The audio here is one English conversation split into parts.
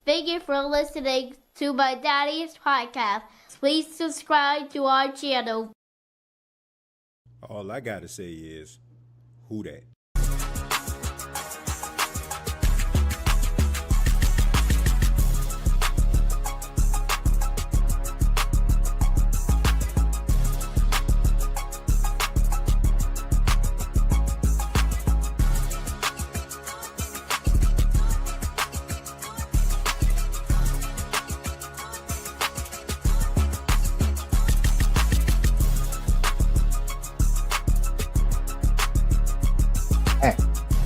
Thank you for listening to my daddy's podcast. Please subscribe to our channel. All I gotta say is, who that?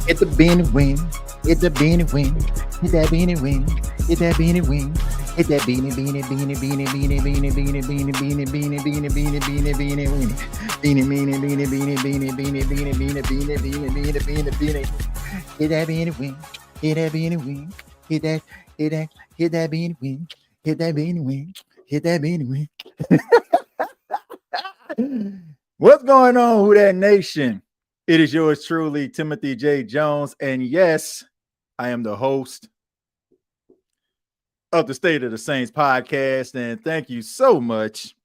Hit the beanie wing, hit the beanie wing, hit that beanie wing, hit that beanie wing, hit that beanie beanie beanie beanie beanie beanie beanie beanie beanie beanie beanie beanie beanie beanie weenie, beanie beanie beanie beanie beanie beanie beanie beanie beanie beanie beanie beanie beanie, hit that beanie wing, hit that beanie wing, hit that beanie wing, hit that beanie wing, hit that beanie wing. What's going on, Who That Nation? It is yours truly, Timothy J. Jones. And yes, I am the host of the State of the Saints podcast. And thank you so much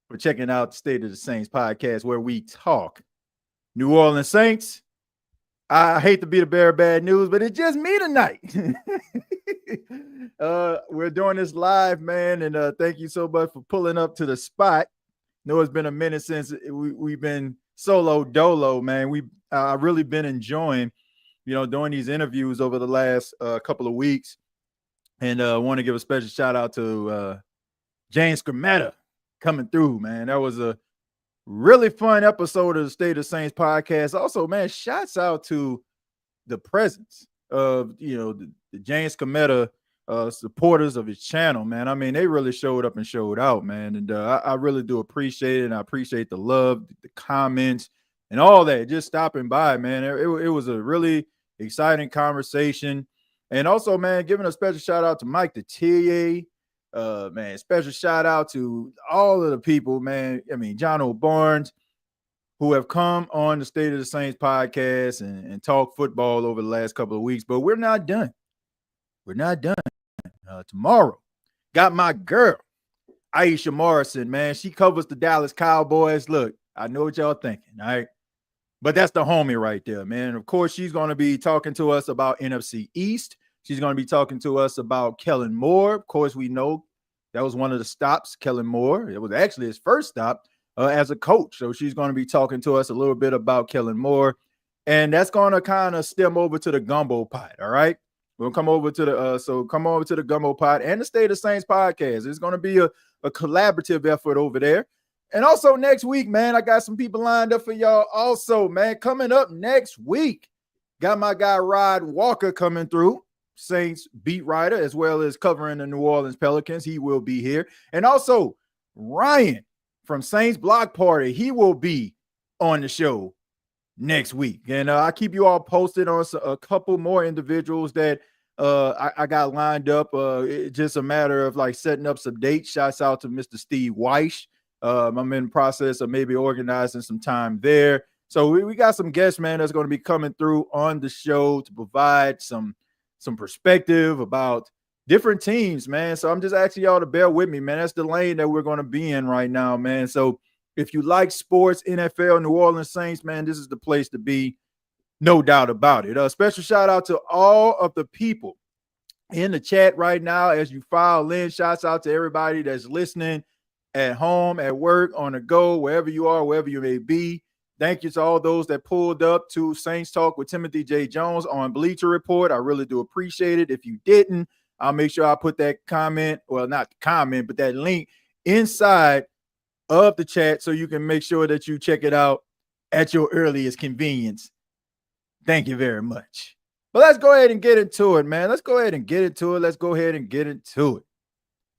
for checking out the State of the Saints podcast, where we talk New Orleans Saints. I hate to be the bearer of bad news, but it's just me tonight. We're doing this live, man. And thank you so much for pulling up to the spot. I know it's been a minute since we've been solo dolo, man. I've really been enjoying, doing these interviews over the last couple of weeks. And I want to give a special shout out to James Scametta coming through, man. That was a really fun episode of the State of the Saints podcast. Also, man, shouts out to the presence of, the James Scametta supporters of his channel, man. I mean, they really showed up and showed out, man. And I really do appreciate it. And I appreciate the love, the comments, and all that. Just stopping by, man. It was a really exciting conversation. And also, man, giving a special shout out to Mike Detillier. Man, special shout out to all of the people, man. I mean, John O'Barnes, who have come on the State of the Saints podcast and talk football over the last couple of weeks. But we're not done. We're not done. Tomorrow, got my girl, Aisha Morrison, man. She covers the Dallas Cowboys. Look, I know what y'all thinking, all right? But that's the homie right there, man. Of course, she's going to be talking to us about NFC East. She's going to be talking to us about Kellen Moore. Of course, we know that was one of the stops, Kellen Moore. It was actually his first stop as a coach. So she's going to be talking to us a little bit about Kellen Moore. And that's going to kind of stem over to the gumbo pot, all right? We'll come over to the Gumbo Pod and the State of Saints podcast. It's going to be a collaborative effort over there. And also next week, man, I got some people lined up for y'all also, man. Coming up next week, got my guy Rod Walker coming through, Saints beat writer, as well as covering the New Orleans Pelicans. He will be here. And also Ryan from Saints Block Party, he will be on the show next week. And I keep you all posted on a couple more individuals that I got lined up. It's just a matter of like setting up some dates. Shouts out to Mr. Steve Weish. I'm in the process of maybe organizing some time there. So we got some guests, man, that's going to be coming through on the show to provide some perspective about different teams, man. So I'm just asking y'all to bear with me, man. That's the lane that we're going to be in right now, man. So if you like sports, NFL, New Orleans Saints, man, this is the place to be, no doubt about it. A special shout out to all of the people in the chat right now as you file in. Shouts out to everybody that's listening at home, at work, on the go, wherever you are, wherever you may be. Thank you to all those that pulled up to Saints Talk with Timothy J. Jones on Bleacher Report. I really do appreciate it. If you didn't, I'll make sure I put that comment, well, not the comment, but that link inside of the chat so you can make sure that you check it out at your earliest convenience. Thank you very much. But let's go ahead and get into it, man. Let's go ahead and get into it.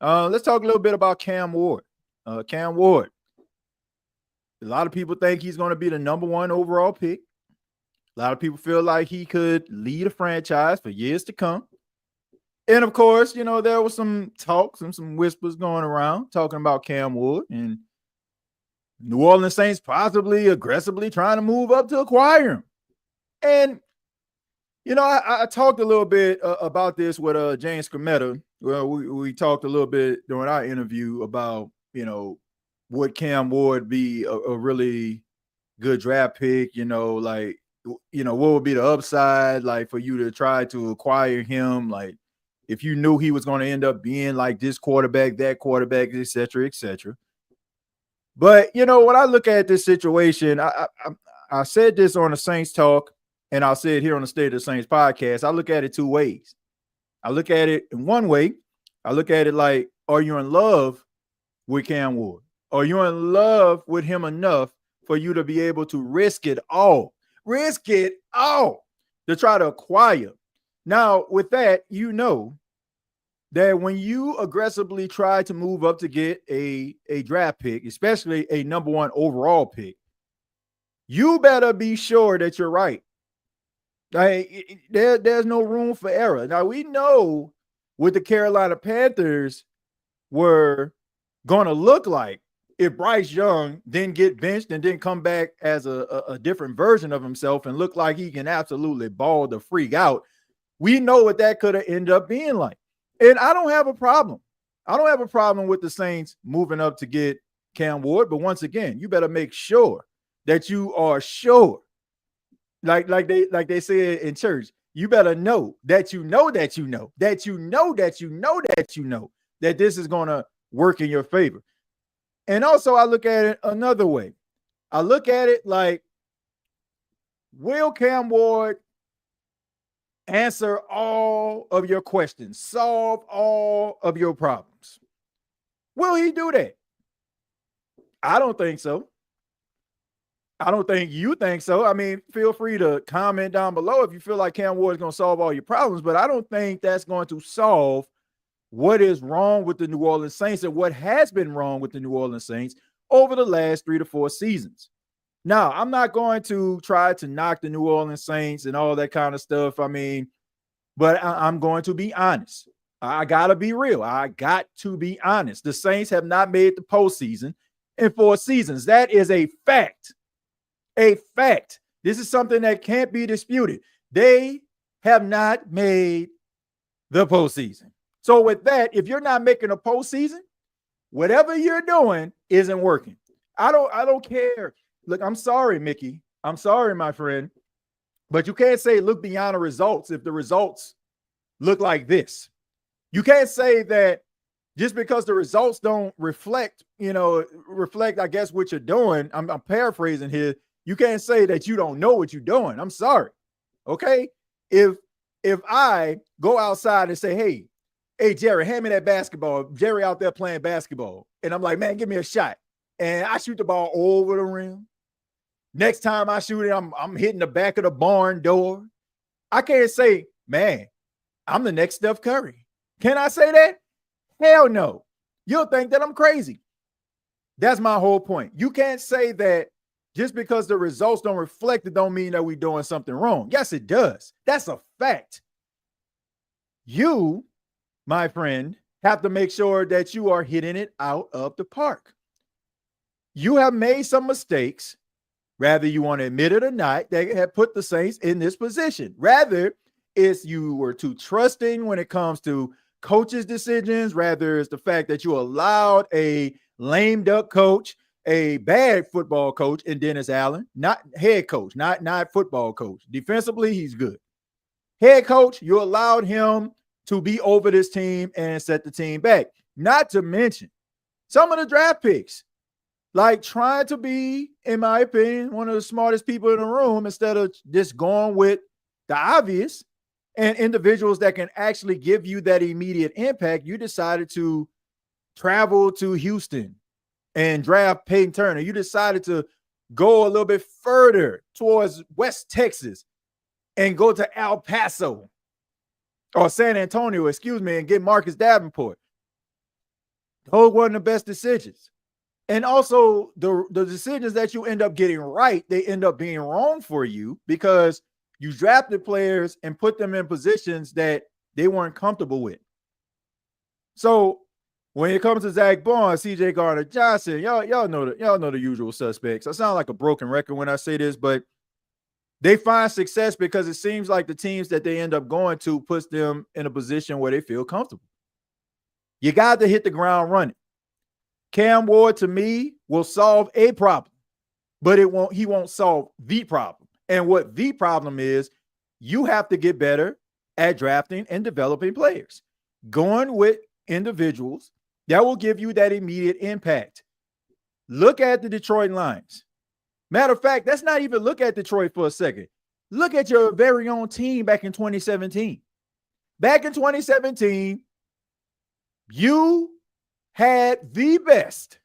Let's talk a little bit about Cam Ward. Cam Ward. A lot of people think he's going to be the number one overall pick. A lot of people feel like he could lead a franchise for years to come. And of course, there was some talks and some whispers going around talking about Cam Ward and New Orleans Saints possibly aggressively trying to move up to acquire him. And I talked a little bit about this with James Scametta. Well, we talked a little bit during our interview about, would Cam Ward be a really good draft pick? Like, what would be the upside, like, for you to try to acquire him? Like, if you knew he was going to end up being like this quarterback, that quarterback, et cetera, et cetera. But, when I look at this situation, I said this on the Saints Talk, and I'll say it here on the State of the Saints podcast. I look at it two ways. I look at it in one way. I look at it like, are you in love with Cam Ward? Are you in love with him enough for you to be able to risk it all to try to acquire? Now, with that, that when you aggressively try to move up to get a draft pick, especially a number one overall pick, you better be sure that you're right. Like, there's no room for error. Now, we know what the Carolina Panthers were going to look like if Bryce Young didn't get benched and didn't come back as a different version of himself and look like he can absolutely ball the freak out. We know what that could have ended up being like. And I don't have a problem. I don't have a problem with the Saints moving up to get Cam Ward. But once again, you better make sure that you are sure. Like they say in church, you better know that that this is going to work in your favor. And also, I look at it another way. I look at it like, will Cam Ward answer all of your questions, solve all of your problems? Will he do that? I don't think so. I don't think you think so. I mean, feel free to comment down below if you feel like Cam Ward is going to solve all your problems, but I don't think that's going to solve what is wrong with the New Orleans Saints and what has been wrong with the New Orleans Saints over the last 3 to 4 seasons. Now, I'm not going to try to knock the New Orleans Saints and all that kind of stuff. I mean, but I'm going to be honest. I got to be real. I got to be honest. The Saints have not made the postseason in 4 seasons. That is a fact. A fact. This is something that can't be disputed. They have not made the postseason. So with that, if you're not making a postseason, whatever you're doing isn't working. I don't care. Look, I'm sorry, Mickey. I'm sorry, my friend. But you can't say look beyond the results if the results look like this. You can't say that just because the results don't reflect, I guess, what you're doing. I'm paraphrasing here. You can't say that you don't know what you're doing. I'm sorry. Okay? If I go outside and say, hey, Jerry, hand me that basketball. Jerry out there playing basketball. And I'm like, man, give me a shot. And I shoot the ball over the rim. Next time I shoot it, I'm hitting the back of the barn door. I can't say, man, I'm the next Steph Curry. Can I say that? Hell no. You'll think that I'm crazy. That's my whole point. You can't say that just because the results don't reflect it don't mean that we're doing something wrong. Yes, it does. That's a fact. You, my friend, have to make sure that you are hitting it out of the park. You have made some mistakes, whether you want to admit it or not, that have put the Saints in this position. Rather, it's you were too trusting when it comes to coaches' decisions. Rather, it's the fact that you allowed a lame duck coach, a bad football coach in Dennis Allen, not head coach, not football coach. Defensively, he's good. Head coach, you allowed him to be over this team and set the team back. Not to mention some of the draft picks, like trying to be, in my opinion, one of the smartest people in the room instead of just going with the obvious and individuals that can actually give you that immediate impact. You decided to travel to Houston and draft Peyton Turner. You decided to go a little bit further towards West Texas and go to El Paso or San Antonio, and get Marcus Davenport. Those weren't the best decisions. And also the decisions that you end up getting right, they end up being wrong for you because you drafted players and put them in positions that they weren't comfortable with. So when it comes to Zach Barnes, CJ Gardner-Johnson, y'all know the usual suspects. I sound like a broken record when I say this, but They find success because it seems like the teams that they end up going to puts them in a position where they feel comfortable. You got to hit the ground running. Cam Ward, to me, will solve a problem, but he won't solve the problem. And what the problem is, you have to get better at drafting and developing players. Going with individuals that will give you that immediate impact. Look at the Detroit Lions. Matter of fact, let's not even look at Detroit for a second. Look at your very own team back in 2017. Back in 2017, you had the best.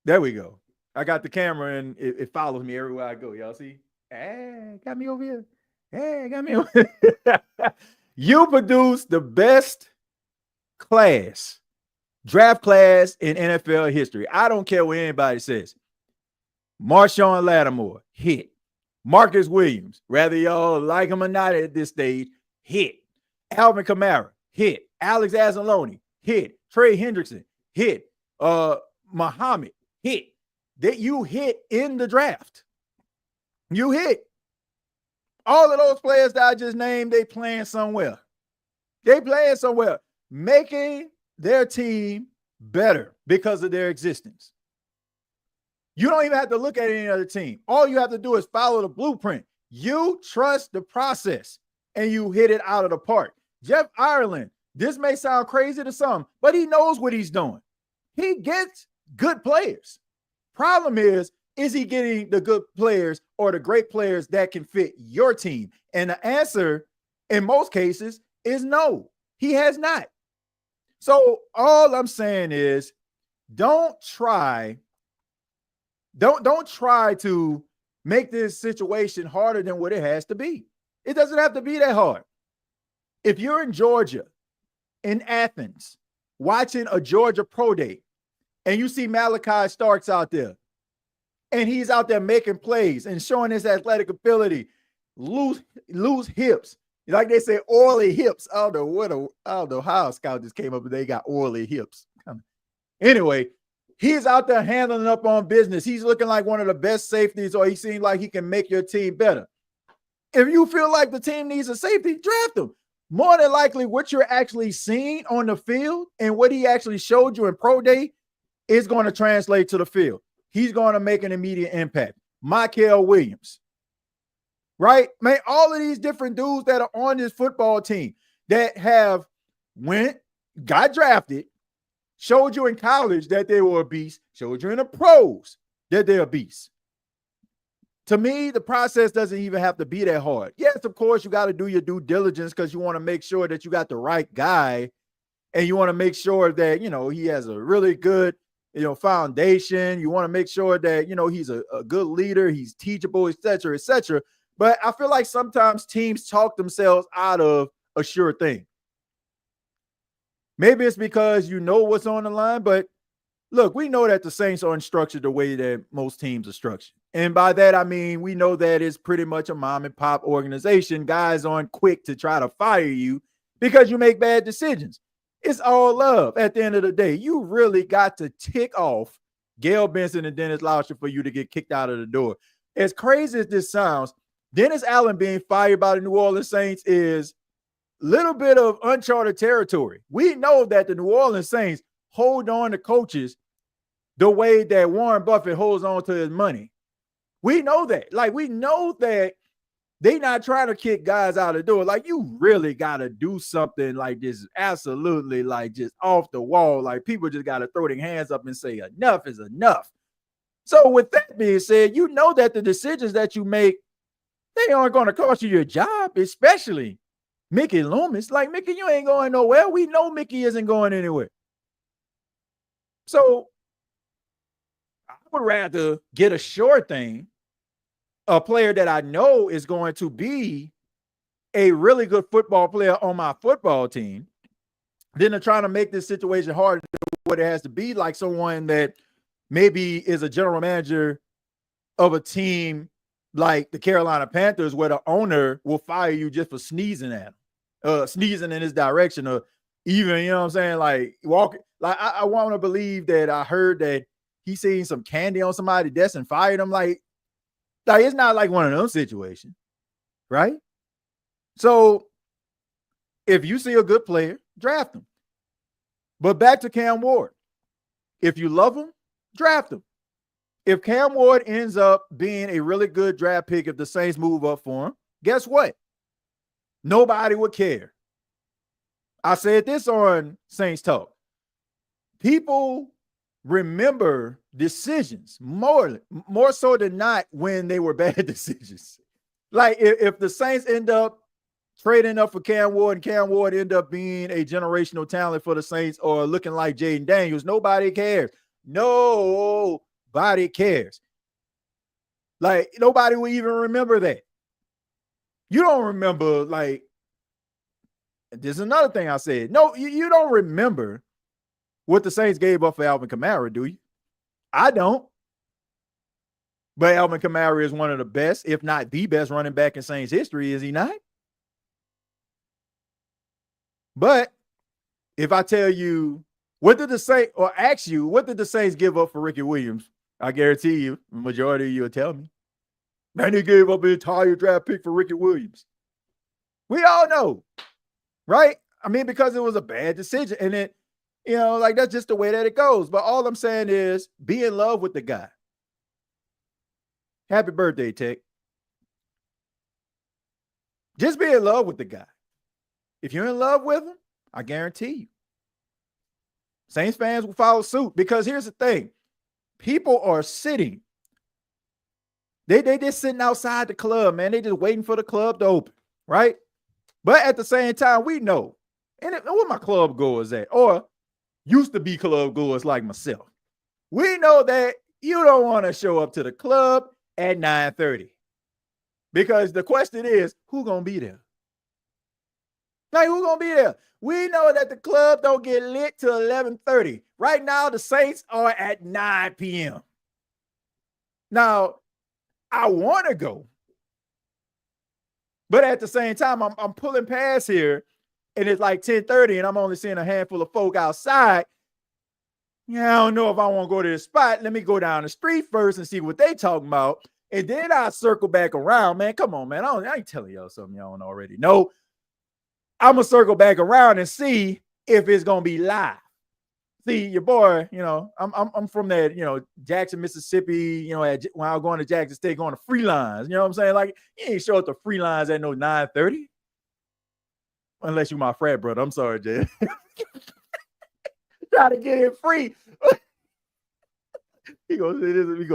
There we go. I got the camera and it follows me everywhere I go. Y'all see? Hey, got me over here. Hey, got me over here. You produced the best draft class in NFL history. I don't care what anybody says. Marshawn Lattimore, hit. Marcus Williams, whether y'all like him or not at this stage, hit. Alvin Kamara, hit. Alex Anzalone, hit. Trey Hendrickson, hit. Muhammad, hit. That you hit in the draft. You hit. All of those players that I just named, they playing somewhere. Making their team better because of their existence. You don't even have to look at any other team. All you have to do is follow the blueprint. You trust the process and you hit it out of the park. Jeff Ireland, this may sound crazy to some, but he knows what he's doing. He gets good players. Problem is he getting the good players or the great players that can fit your team? And the answer in most cases is no, he has not. So all I'm saying is don't try to make this situation harder than what it has to be. It doesn't have to be that hard. If you're in Georgia, in Athens, watching a Georgia Pro Day, and you see Malachi Starks out there, and he's out there making plays and showing his athletic ability, loose hips. Like they say, oily hips. I don't know how a scout just came up and they got oily hips. Anyway, he's out there handling up on business. He's looking like one of the best safeties, or he seems like he can make your team better. If you feel like the team needs a safety, draft him. More than likely, what you're actually seeing on the field and what he actually showed you in Pro Day is going to translate to the field. He's going to make an immediate impact. Michael Williams, right? Man, all of these different dudes that are on this football team that have got drafted, showed you in college that they were a beast, showed you in the pros that they're a beast. To me, the process doesn't even have to be that hard. Yes, of course, you got to do your due diligence because you want to make sure that you got the right guy, and you want to make sure that, he has a really good, foundation. You want to make sure that, he's a good leader, he's teachable, et cetera, et cetera. But I feel like sometimes teams talk themselves out of a sure thing. Maybe it's because you know what's on the line, but look, we know that the Saints aren't structured the way that most teams are structured. And by that, I mean, we know that it's pretty much a mom and pop organization. Guys aren't quick to try to fire you because you make bad decisions. It's all love at the end of the day. You really got to tick off Gail Benson and Dennis Lauscher for you to get kicked out of the door. As crazy as this sounds, Dennis Allen being fired by the New Orleans Saints is a little bit of uncharted territory. We know that the New Orleans Saints hold on to coaches the way that Warren Buffett holds on to his money. We know that. Like, we know that they not trying to kick guys out of the door. Like, you really got to do something like this, absolutely, like, just off the wall. Like, people just got to throw their hands up and say enough is enough. So with that being said, you know that the decisions that you make, they aren't going to cost you your job, especially Mickey Loomis. Like, Mickey, you ain't going nowhere. We know Mickey isn't going anywhere. So I would rather get a sure thing, a player that I know is going to be a really good football player on my football team, than to try to make this situation harder than what it has to be, like someone that maybe is a general manager of a team like the Carolina Panthers, where the owner will fire you just for sneezing at him, sneezing in his direction, or even, like walking. Like, I want to believe that I heard that he seen some candy on somebody's desk and fired him. Like it's not like one of those situations, right? So if you see a good player, draft him. But back to Cam Ward. If you love him, draft him. If Cam Ward ends up being a really good draft pick, if the Saints move up for him, guess what? Nobody would care. I said this on Saints Talk. People remember decisions more so than not when they were bad decisions. Like if the Saints end up trading up for Cam Ward and Cam Ward end up being a generational talent for the Saints or looking like Jaden Daniels, nobody cares. Nobody cares. Like nobody will even remember that. You don't remember, like, this is another thing I said. No, you don't remember what the Saints gave up for Alvin Kamara, do you? I don't. But Alvin Kamara is one of the best, if not the best running back in Saints history, is he not? But if I tell you, what did the Saints, or ask you, what did the Saints give up for Ricky Williams? I guarantee you, the majority of you will tell me. Man, they gave up an entire draft pick for Ricky Williams. We all know, right? I mean, because it was a bad decision. And it, like that's just the way that it goes. But all I'm saying is be in love with the guy. Happy birthday, Tech. Just be in love with the guy. If you're in love with him, I guarantee you, Saints fans will follow suit. Because here's the thing. People are sitting. They just sitting outside the club, man. They just waiting for the club to open, right? But at the same time, we know. And where my club goers at, or used to be club goers like myself, we know that you don't want to show up to the club at 9:30. Because the question is, who gonna be there? Like, who gonna be there? We know that the club don't get lit till 11:30. Right now, the Saints are at 9 p.m. Now, I want to go. But at the same time, I'm pulling past here, and it's like 10:30, and I'm only seeing a handful of folk outside. Yeah, I don't know if I want to go to this spot. Let me go down the street first and see what they talking about. And then I'll circle back around. Man, come on, man. I ain't telling y'all something y'all don't already know. I'm going to circle back around and see if it's going to be live. See, your boy, I'm from that, Jackson, Mississippi, when I was going to Jackson State, going to free lines. You know what I'm saying? Like, you ain't show up to free lines at no 9:30. Unless you my frat brother. I'm sorry, Jay. Try to get it free. He goes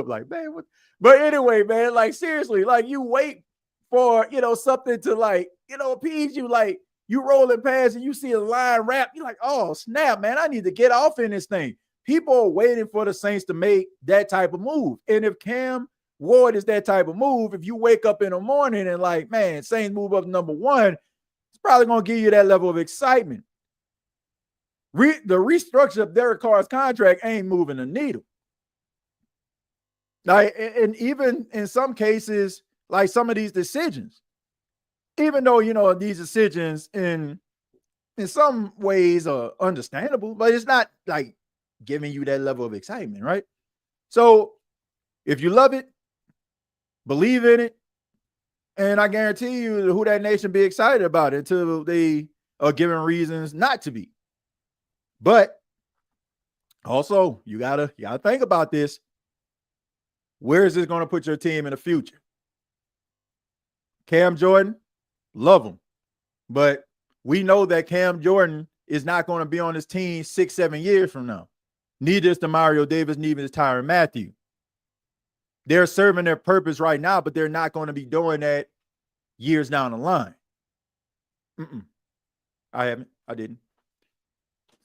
like, man, what? But anyway, man, like, seriously, like, you wait for, something to, like, appease you. Like, you rolling past and you see a line wrap. You're like, oh, snap, man, I need to get off in this thing. People are waiting for the Saints to make that type of move. And if Cam Ward is that type of move, if you wake up in the morning and like, man, Saints move up number one, it's probably going to give you that level of excitement. The restructure of Derek Carr's contract ain't moving the needle. Like, and even in some cases, like some of these decisions, even though, these decisions in some ways are understandable, but it's not like giving you that level of excitement, right? So if you love it, believe in it, and I guarantee you who that nation be excited about it until they are given reasons not to be. But also, you gotta think about this. Where is this going to put your team in the future? Cam Jordan, love him. But we know that Cam Jordan is not going to be on his team 6-7 years from now. Neither is Demario Davis, neither is Tyrann Mathieu. They're serving their purpose right now, but they're not going to be doing that years down the line. I haven't. I didn't.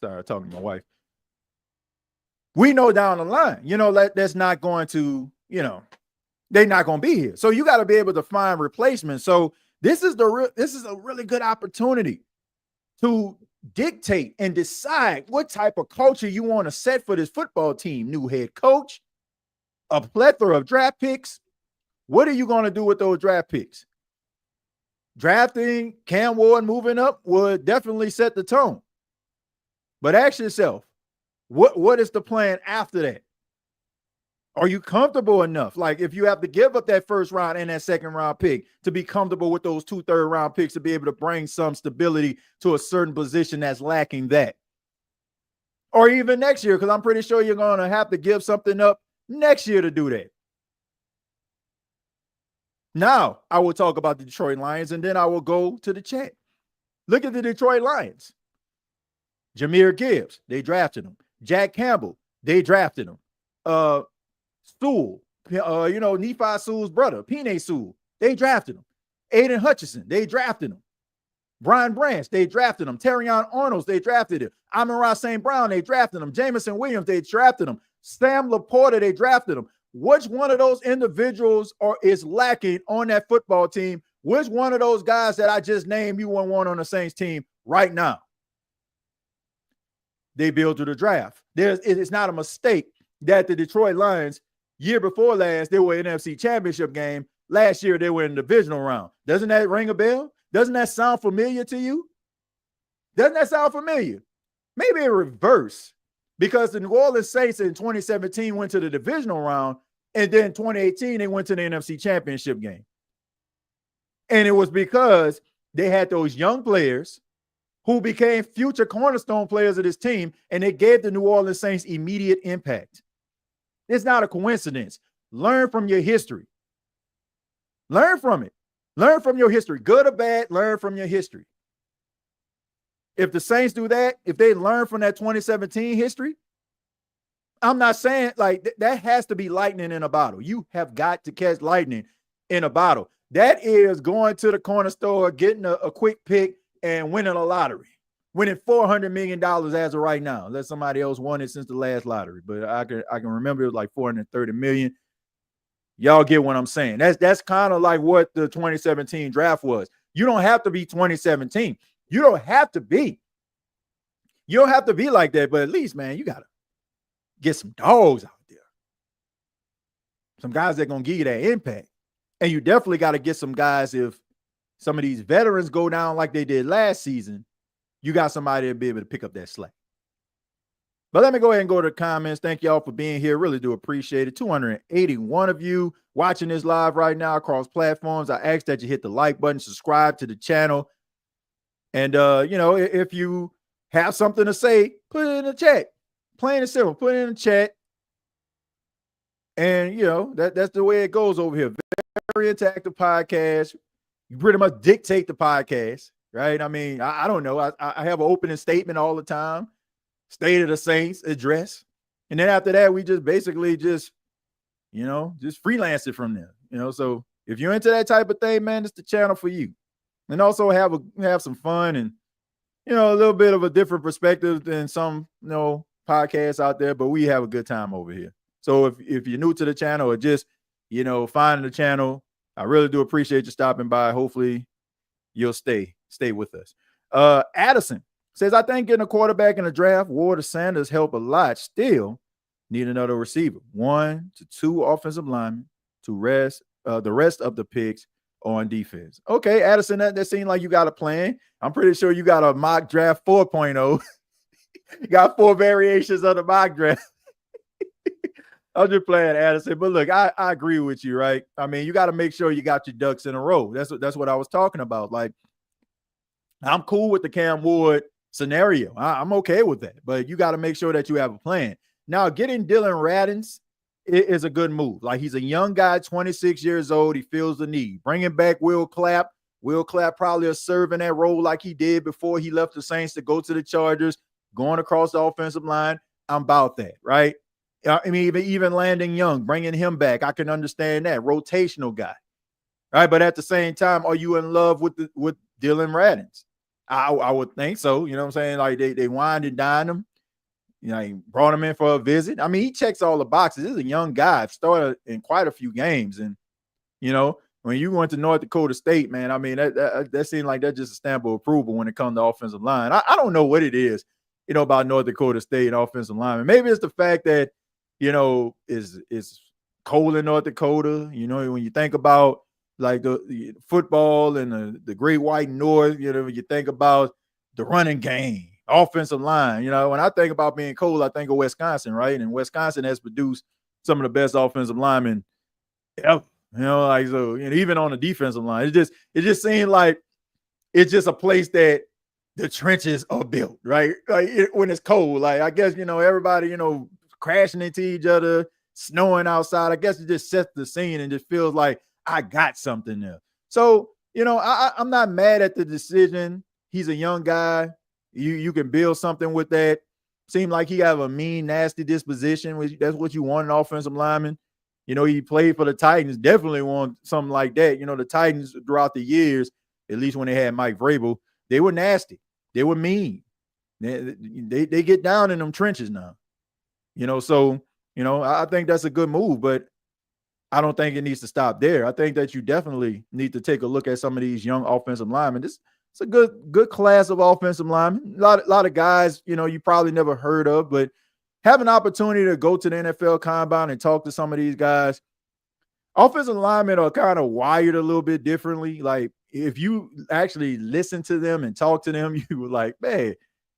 Sorry, I'm talking to my wife. We know down the line, that's not going to, they're not going to be here. So you got to be able to find replacements. So this is a really good opportunity to dictate and decide what type of culture you want to set for this football team. New head coach, a plethora of draft picks. What are you going to do with those draft picks? Drafting Cam Ward moving up would definitely set the tone. But ask yourself, what is the plan after that? Are you comfortable enough? Like, if you have to give up that first round and that second round pick to be comfortable with those 2 third-round picks to be able to bring some stability to a certain position that's lacking that. Or even next year, because I'm pretty sure you're going to have to give something up next year to do that. Now, I will talk about the Detroit Lions, and then I will go to the chat. Look at the Detroit Lions. Jahmyr Gibbs, they drafted him. Jack Campbell, they drafted him. Sewell, Nephi Sewell's brother, Penei Sewell, they drafted him. Aiden Hutchinson, they drafted him. Brian Branch, they drafted him. Terrion Arnold, they drafted him. Amon-Ra St. Brown, they drafted him. Jamison Williams, they drafted him. Sam Laporta, they drafted him. Which one of those individuals is lacking on that football team? Which one of those guys that I just named you want on the Saints team right now? They build through the draft. It's not a mistake that the Detroit Lions, year before last, they were in NFC Championship game. Last year, they were in the divisional round. Doesn't that ring a bell? Doesn't that sound familiar to you? Doesn't that sound familiar? Maybe in reverse, because the New Orleans Saints in 2017 went to the divisional round, and then 2018, they went to the NFC Championship game. And it was because they had those young players who became future cornerstone players of this team, and they gave the New Orleans Saints immediate impact. It's not a coincidence. Learn from your history. Learn from it. Learn from your history. Good or bad, learn from your history. If the Saints do that, if they learn from that 2017 history, I'm not saying like that has to be lightning in a bottle. You have got to catch lightning in a bottle. That is going to the corner store, getting a quick pick, and winning a lottery. Winning $400 million as of right now. Unless somebody else won it since the last lottery. But I can remember it was like $430 million. Y'all get what I'm saying. That's kind of like what the 2017 draft was. You don't have to be 2017. You don't have to be. You don't have to be like that, but at least, man, you got to get some dogs out there. Some guys that are going to give you that impact. And you definitely got to get some guys, if some of these veterans go down like they did last season, you got somebody to be able to pick up that slack. But let me go ahead and go to the comments. Thank y'all for being here. Really do appreciate it. 281 of you watching this live right now across platforms. I ask that you hit the like button, subscribe to the channel. And, if you have something to say, put it in the chat. Plain and simple, put it in the chat. And, that's the way it goes over here. Very interactive podcast. You pretty much dictate the podcast, right? I mean, I don't know. I have an opening statement all the time. State of the Saints address. And then after that, we just basically just freelance it from there. So if you're into that type of thing, man, it's the channel for you. And also have some fun and, a little bit of a different perspective than some, podcasts out there, but we have a good time over here. So if you're new to the channel or just, finding the channel, I really do appreciate you stopping by. Hopefully you'll stay with us. Addison says, I think getting a quarterback in the draft, Ward or Sanders help a lot. Still need another receiver, 1 to 2 offensive linemen to rest the rest of the picks on defense. Okay, Addison, that seemed like you got a plan. I'm pretty sure you got a mock draft 4.0. You got 4 variations of the mock draft. I'm just playing, Addison. But look, I agree with you, right? I mean, you got to make sure you got your ducks in a row. That's what I was talking about. Like, I'm cool with the Cam Ward scenario. I'm okay with that. But you got to make sure that you have a plan. Now, getting Dylan Radins is a good move. Like, he's a young guy, 26 years old. He feels the need. Bringing back Will Clapp. Will Clapp probably is serving that role like he did before he left the Saints to go to the Chargers, going across the offensive line. I'm about that, right? I mean, even Landon Young, bringing him back, I can understand that. Rotational guy, right? But at the same time, are you in love with Dylan Radins? I would think so. You know what I'm saying? Like, they wined and dined him. He brought him in for a visit. I mean, he checks all the boxes. This is a young guy. I've started in quite a few games. And, when you went to North Dakota State, man, I mean, that seemed like that's just a stamp of approval when it comes to offensive line. I don't know what it is, about North Dakota State offensive linemen. Maybe it's the fact that, is cold in North Dakota. When you think about like the football and the Great White North, you think about the running game, offensive line. When I think about being cold, I think of Wisconsin, right? And Wisconsin has produced some of the best offensive linemen ever. Like so, even on the defensive line, it just seemed like it's just a place that the trenches are built, right? Like when it's cold, like I guess everybody crashing into each other, snowing outside. I guess it just sets the scene and just feels like I got something there. So I'm not mad at the decision. He's a young guy. You can build something with that. Seemed like he have a mean, nasty disposition. That's what you want in an offensive lineman. He played for the Titans. Definitely want something like that. The Titans throughout the years, at least when they had Mike Vrabel, they were nasty. They were mean. They get down in them trenches now. So I think that's a good move, but I don't think it needs to stop there. I think that you definitely need to take a look at some of these young offensive linemen. It's a good class of offensive linemen. A lot of guys, you probably never heard of, but have an opportunity to go to the NFL Combine and talk to some of these guys. Offensive linemen are kind of wired a little bit differently. Like if you actually listen to them and talk to them, you were like, man,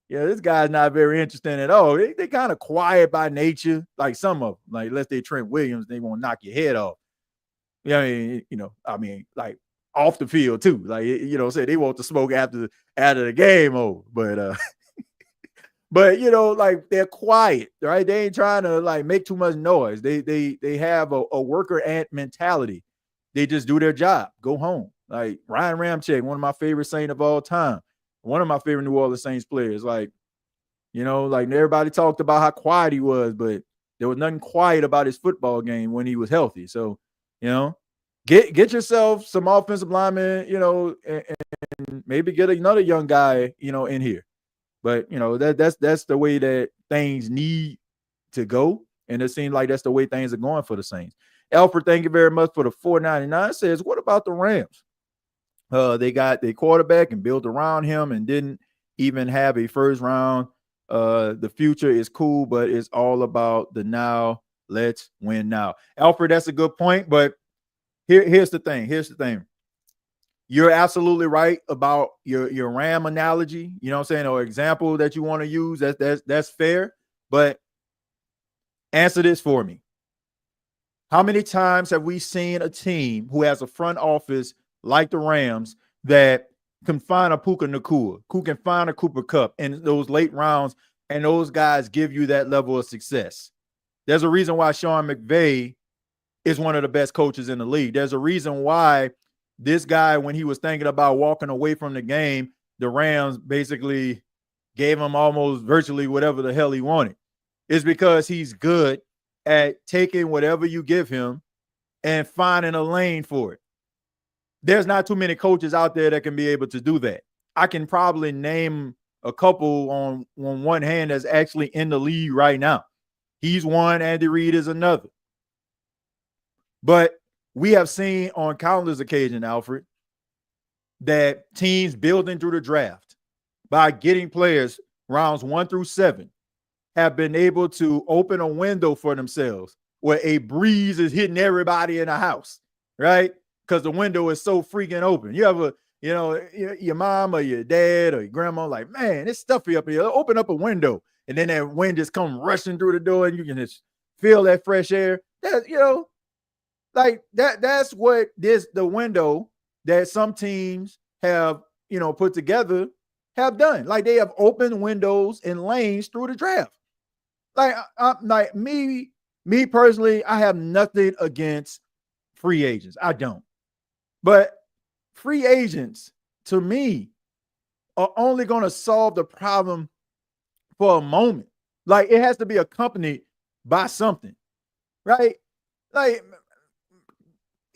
this guy's not very interesting at all. They kind of quiet by nature, like some of them. Like unless they Trent Williams, they won't knock your head off. Like off the field too. Like say they want the smoke after the game over, but but like they're quiet, right? They ain't trying to like make too much noise. They have a worker ant mentality. They just do their job, go home. Like Ryan Ramczyk, one of my favorite Saints of all time, one of my favorite New Orleans Saints players. Like everybody talked about how quiet he was, but there was nothing quiet about his football game when he was healthy. So get yourself some offensive linemen, and maybe get another young guy, in here. But that's the way that things need to go, and it seems like that's the way things are going for the Saints. Alfred, thank you very much for the $4.99. Says, what about the Rams? They got their quarterback and built around him, and didn't even have a first round. The future is cool, but it's all about the now. Let's win now, Alfred. That's a good point, but here's the thing. You're absolutely right about your Ram analogy, what I'm saying, or example that you want to use. That's fair. But answer this for me. How many times have we seen a team who has a front office like the Rams that can find a Puka Nacua, who can find a Cooper Kupp in those late rounds, and those guys give you that level of success? There's a reason why Sean McVay is one of the best coaches in the league. There's a reason why this guy, when he was thinking about walking away from the game, the Rams basically gave him almost virtually whatever the hell he wanted. It's because he's good at taking whatever you give him and finding a lane for it. There's not too many coaches out there that can be able to do that. I can probably name a couple on one hand that's actually in the league right now. He's one, Andy Reid is another. But we have seen on countless occasions, Alfred, that teams building through the draft by getting players rounds 1 through 7 have been able to open a window for themselves where a breeze is hitting everybody in the house, right? Because the window is so freaking open. You have your mom or your dad or your grandma like, man, it's stuffy up here. Open up a window. And then that wind just come rushing through the door and you can just feel that fresh air. That's what the window that some teams have, put together have done. Like they have opened windows and lanes through the draft. Like me personally, I have nothing against free agents. I don't. But free agents, to me, are only going to solve the problem for a moment. Like it has to be accompanied by something, right? Like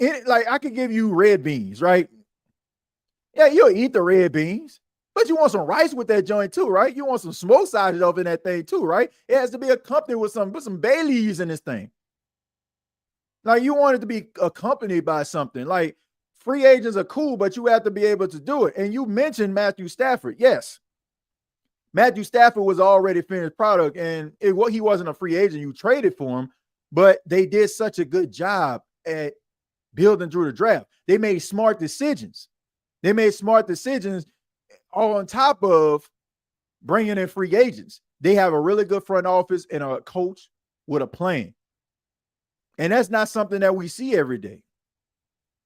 I could give you red beans, right? Yeah, you'll eat the red beans, but you want some rice with that joint too, right? You want some smoked sausage up in that thing too, right? It has to be accompanied with some bay leaves in this thing. Like you want it to be accompanied by something. Like free agents are cool, but you have to be able to do it. And you mentioned Matthew Stafford. Yes. Matthew Stafford was already finished product, and he wasn't a free agent. You traded for him, but they did such a good job at building through the draft. They made smart decisions. All on top of bringing in free agents. They have a really good front office and a coach with a plan. And that's not something that we see every day.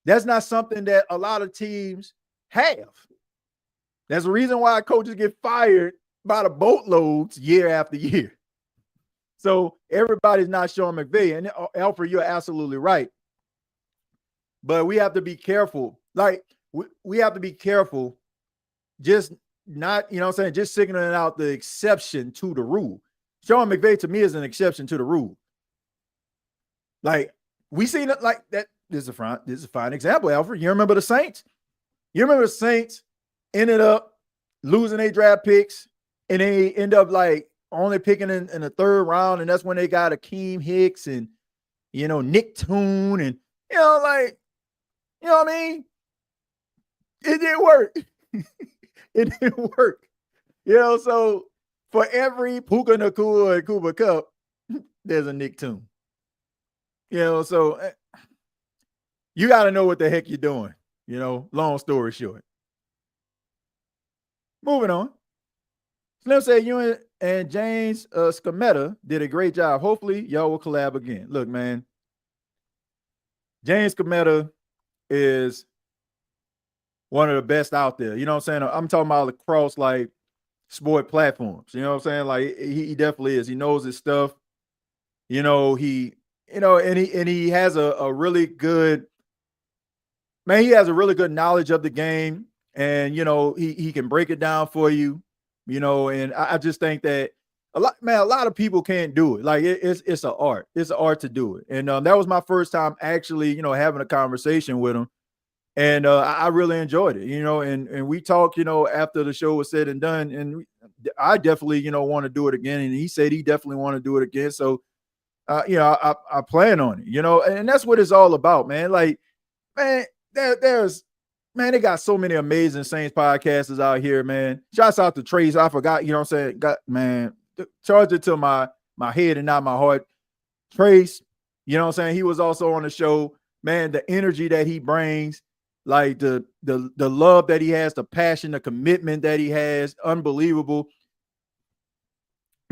That's not something that a lot of teams have. That's the reason why coaches get fired by the boatloads year after year. So everybody's not Sean McVay. And Alfred, you're absolutely right. But we have to be careful. Like, we have to be careful, just not, you know what I'm saying, just signaling out the exception to the rule. Sean McVay, to me, is an exception to the rule. Like, we seen it like that. This is a fine example, Alfred. You remember the Saints? You remember the Saints ended up losing their draft picks, and they end up like only picking in the third round, and that's when they got Akeem Hicks and, you know, Nick Toon, and, you know, like, you know what I mean? It didn't work. It didn't work. You know, so for every Puka Nacua and Cooper Kupp, there's a Nick Toon. You know, so you got to know what the heck you're doing, you know, long story short. Moving on. Slim said you and James Scametta did a great job. Hopefully, y'all will collab again. Look, man, James Scametta is one of the best out there. You know what I'm saying? I'm talking about across like sport platforms. You know what I'm saying? Like he definitely is. He knows his stuff. You know, and he has a really good, man, he has a really good knowledge of the game. And, you know, he can break it down for you, you know, and I just think that a lot of people can't do it. Like it's an art. It's an art to do it. And that was my first time actually, you know, having a conversation with him. And I really enjoyed it, you know, and we talked, you know, after the show was said and done. And I definitely, you know, want to do it again. And he said he definitely want to do it again. So, you know, I plan on it, you know, and that's what it's all about, man. Like, man, man, they got so many amazing Saints podcasters out here, man. Shouts out to Trace. I forgot, you know what I'm saying? Man, charge it to my head and not my heart. Trace, you know what I'm saying? He was also on the show. Man, the energy that he brings, like the love that he has, the passion, the commitment that he has, unbelievable.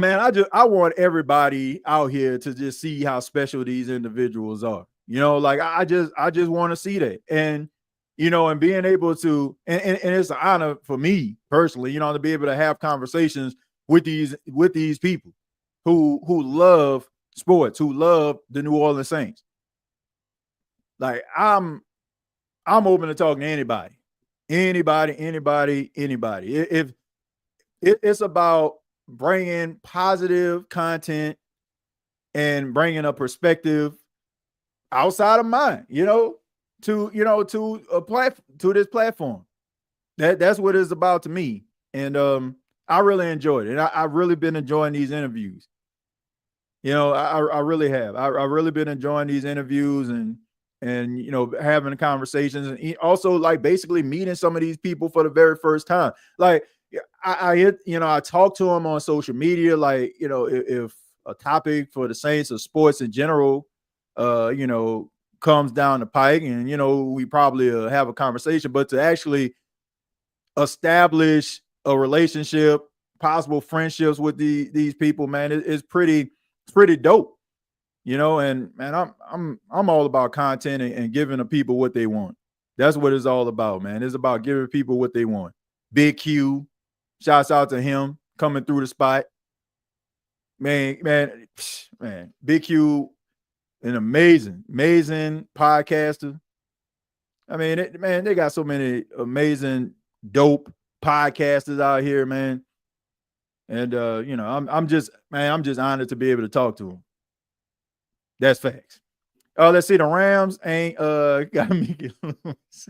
Man, I want everybody out here to just see how special these individuals are. You know, like I just want to see that. And, you know, and being able to, and it's an honor for me personally, you know, to be able to have conversations with these people who love sports, who love the New Orleans Saints. Like I'm open to talking to anybody. If it's about bringing positive content and bringing a perspective outside of mine, you know, to this platform. That's what it's about to me. And I really enjoyed it. And I've really been enjoying these interviews. You know, I really have. I really been enjoying these interviews and you know, having conversations, and also like basically meeting some of these people for the very first time. Like I talk to them on social media, like, you know, if a topic for the Saints or sports in general, you know, comes down the pike, and, you know, we probably have a conversation, but to actually establish a relationship, possible friendships with these people, man, it's pretty dope. You know, and man, I'm all about content and giving the people what they want. That's what it's all about, man. It's about giving people what they want. Big Q, shouts out to him coming through the spot. Man, Big Q, an amazing podcaster. I mean, they got so many amazing, dope podcasters out here, man. And you know, I'm just honored to be able to talk to them. That's facts. Let's see. The Rams ain't got Mickey Loomis.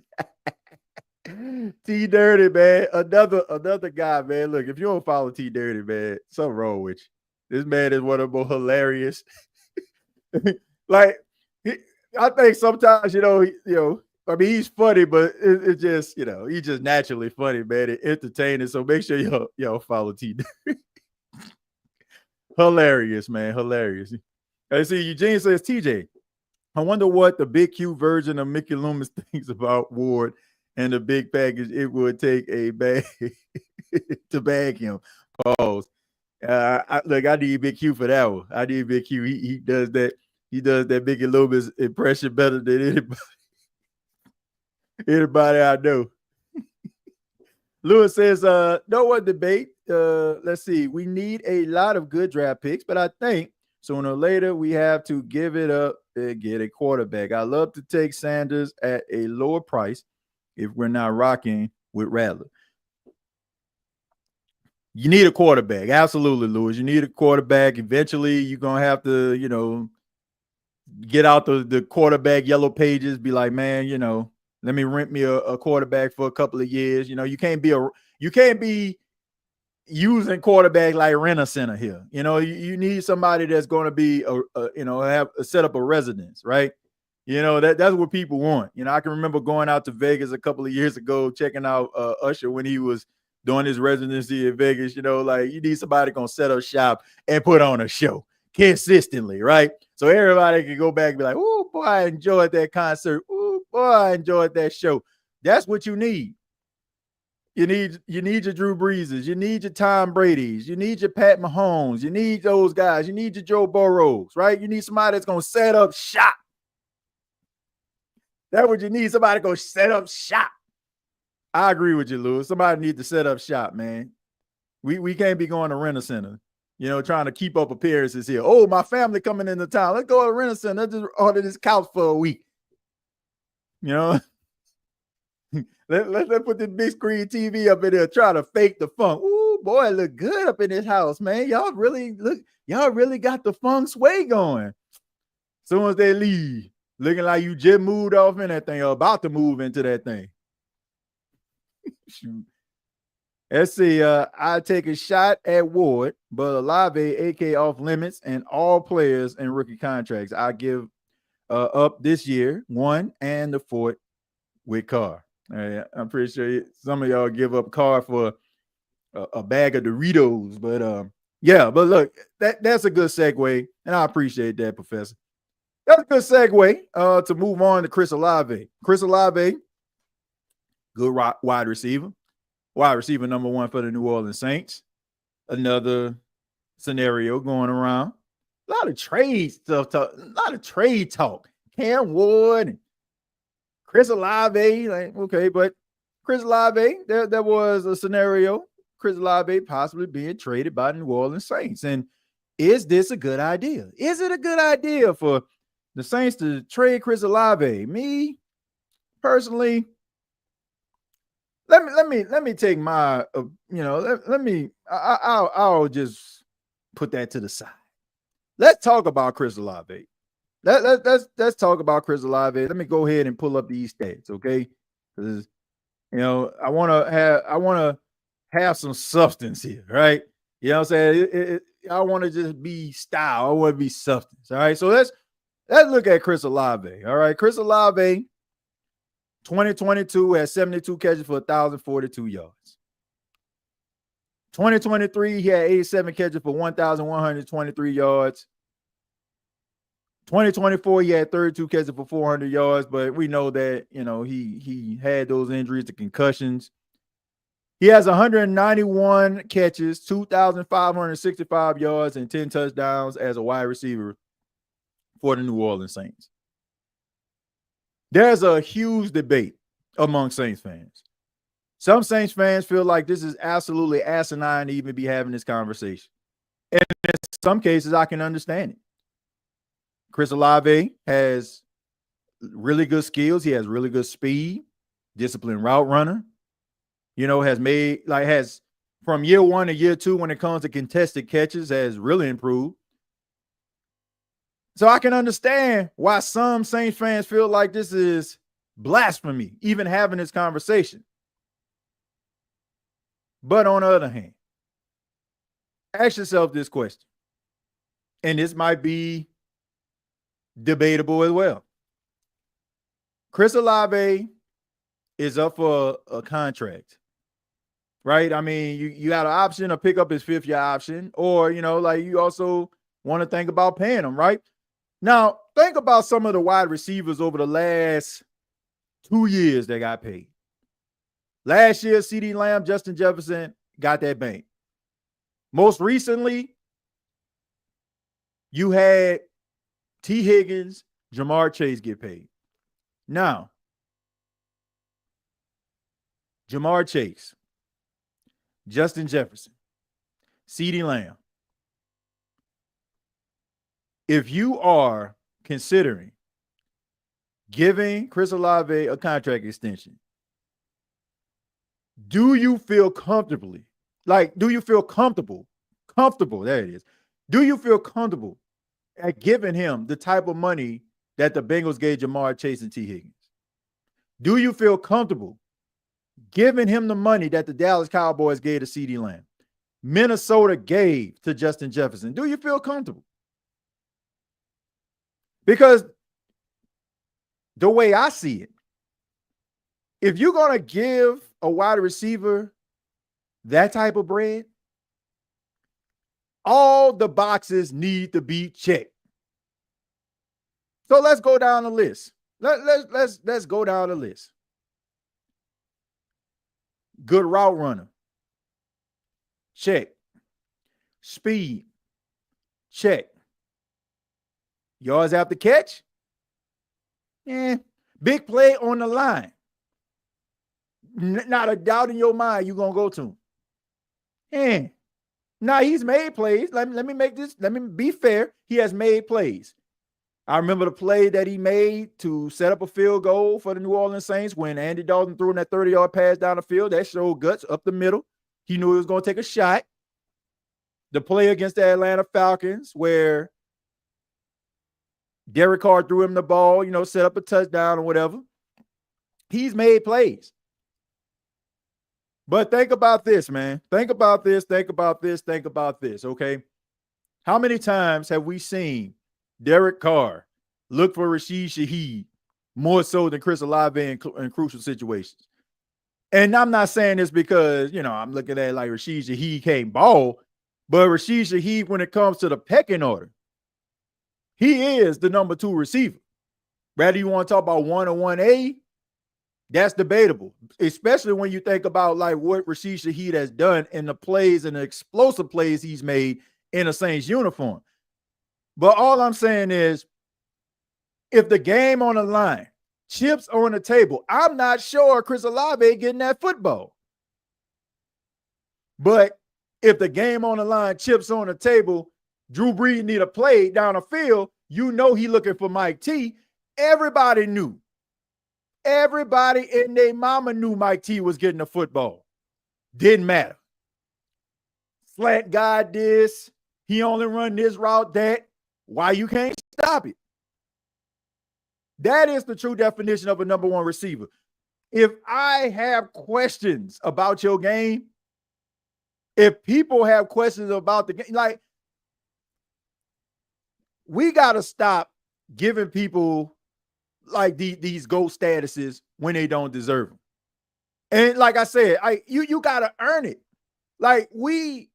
T Dirty, man. Another guy, man. Look, if you don't follow T Dirty, man, something wrong with you. This man is one of the most hilarious. Like, I think sometimes, you know, I mean, he's funny, but it's just, you know, he's just naturally funny, man, and entertaining. So make sure y'all follow T Dirty. Hilarious, man. Hilarious. I see Eugene says, TJ, I wonder what the Big Q version of Mickey Loomis thinks about Ward and the big package it would take a bag to bag him. Pause. I need Big Q for that one. I need Big Q. He does that. He does that Mickey Loomis impression better than anybody I know. Lewis says, no one debate. Let's see. We need a lot of good draft picks, but I think sooner or later we have to give it up and get a quarterback. I love to take Sanders at a lower price if we're not rocking with Rattler. You need a quarterback. Absolutely, Lewis. You need a quarterback. Eventually, you're going to have to, get out the quarterback yellow pages, be like, man, let me rent me a quarterback for a couple of years. You can't be using quarterback like Rent-A-Center here. You need somebody that's going to be have set up a residence, right? That's what people want. I can remember going out to Vegas a couple of years ago, checking out Usher when he was doing his residency in Vegas. You need somebody gonna set up shop and put on a show consistently, right? So everybody can go back and be like, oh boy, I enjoyed that concert. Oh boy, I enjoyed that show. That's what you need. You need your Drew Breeses. You need your Tom Brady's. You need your Pat Mahomes. You need those guys. You need your Joe Burrows, right? You need somebody that's going to set up shop. That's what you need. Somebody go set up shop. I agree with you, Lewis. Somebody needs to set up shop, man. We can't be going to Rent-A-Center, trying to keep up appearances here. Oh, my family coming into town. Let's go to Rent-A-Center. Let's just order this couch for a week. Let's put this big screen TV up in there, try to fake the funk. Ooh, boy, it look good up in this house, man. Y'all really got the feng shui going. Soon as they leave, looking like you just moved off in that thing or about to move into that thing. Shoot. Let's see. I take a shot at Ward, but Olave, AK off limits, and all players in rookie contracts. I give up this year 1 and the 4th with Carr. I'm pretty sure some of y'all give up Carr for a bag of Doritos, but but look, that's a good segue, and I appreciate that, Professor. That's a good segue to move on to Chris Olave. Chris Olave, good wide receiver number 1 for the New Orleans Saints. Another scenario going around. A lot of trade stuff, a lot of trade talk. Cam Ward and Chris Olave, but Chris Olave, there was a scenario. Chris Olave possibly being traded by the New Orleans Saints. And is this a good idea? Is it a good idea for the Saints to trade Chris Olave? Me, personally, let me take my, I'll just put that to the side. Let's talk about Chris Olave. Let's talk about Chris Olave. Let me go ahead and pull up these stats, okay? Because I want to have some substance here, right? You know what I'm saying? I want to just be style. I want to be substance. All right. So let's look at Chris Olave. All right. Chris Olave, 2022 had 72 catches for 1,042 yards. 2023, he had 87 catches for 1,123 yards. 2024, he had 32 catches for 400 yards, but we know that, he had those injuries, the concussions. He has 191 catches, 2,565 yards, and 10 touchdowns as a wide receiver for the New Orleans Saints. There's a huge debate among Saints fans. Some Saints fans feel like this is absolutely asinine to even be having this conversation. And in some cases, I can understand it. Chris Olave has really good skills. He has really good speed, disciplined route runner. Has from year 1 to year 2 when it comes to contested catches has really improved. So I can understand why some Saints fans feel like this is blasphemy, even having this conversation. But on the other hand, ask yourself this question, and this might be debatable as well. Chris Olave is up for a contract, right? I mean, you got an option to pick up his 5th-year option, or, you also want to think about paying him, right? Now, think about some of the wide receivers over the last 2 years that got paid. Last year, CeeDee Lamb, Justin Jefferson got that bank. Most recently, you had T. Higgins, Jamar Chase get paid. Now, Jamar Chase, Justin Jefferson, CeeDee Lamb. If you are considering giving Chris Olave a contract extension, do you feel comfortable? There it is. Do you feel comfortable at giving him the type of money that the Bengals gave Jamar Chase and T. Higgins? Do you feel comfortable giving him the money that the Dallas Cowboys gave to CeeDee Lamb, Minnesota gave to Justin Jefferson? Do you feel comfortable? Because the way I see it, if you're going to give a wide receiver that type of bread, all the boxes need to be checked. So let's go down the list. Let's go down the list. Good route runner. Check. Speed. Check. Yards after catch? Big play on the line. Not a doubt in your mind you're going to go to him. Now he's made plays. Let me be fair. He has made plays. I remember the play that he made to set up a field goal for the New Orleans Saints when Andy Dalton threw in that 30-yard pass down the field. That showed guts up the middle. He knew he was going to take a shot. The play against the Atlanta Falcons where Derek Carr threw him the ball, set up a touchdown or whatever. He's made plays. But think about this, man. Think about this, okay? How many times have we seen Derek Carr look for Rashid Shaheed more so than Chris Olave in crucial situations? And I'm not saying this because, I'm looking at like Rashid Shaheed can't ball, but Rashid Shaheed, when it comes to the pecking order, he is the number 2 receiver. Whether you want to talk about 1 or 1A, that's debatable, especially when you think about like what Rashid Shaheed has done in the plays and the explosive plays he's made in a Saints uniform. But all I'm saying is, if the game on the line, chips on the table, I'm not sure Chris Olave getting that football. But if the game on the line, chips on the table, Drew Brees need a play down the field, he looking for Mike T. Everybody knew. Everybody and their mama knew Mike T was getting the football. Didn't matter. Slant guy this. He only run this route, that. Why you can't stop it? That is the true definition of a number 1 receiver. If I have questions about your game, if people have questions about the game, like, we got to stop giving people like these GOAT statuses when they don't deserve them. And like I said, you got to earn it. Like, we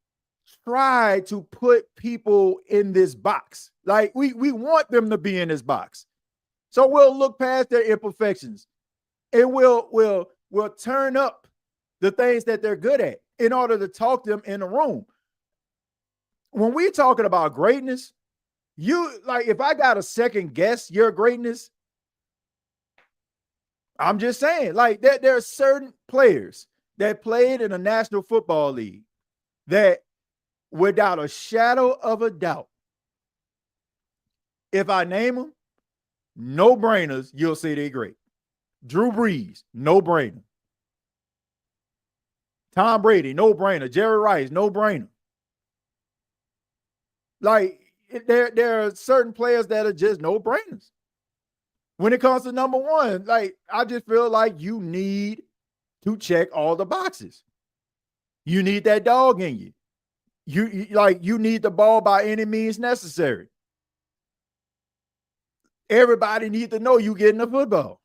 try to put people in this box. Like, we want them to be in this box. So we'll look past their imperfections and we'll turn up the things that they're good at in order to talk them in the room. When we're talking about greatness, if I got to second guess your greatness, I'm just saying, like, there are certain players that played in the National Football League that, without a shadow of a doubt, if I name them, no brainers, you'll say they're great. Drew Brees, no brainer. Tom Brady, no brainer. Jerry Rice, no brainer. Like, there are certain players that are just no brainers. When it comes to number 1, like, I just feel like you need to check all the boxes. You need that dog in you. You need the ball by any means necessary. Everybody needs to know you getting the football.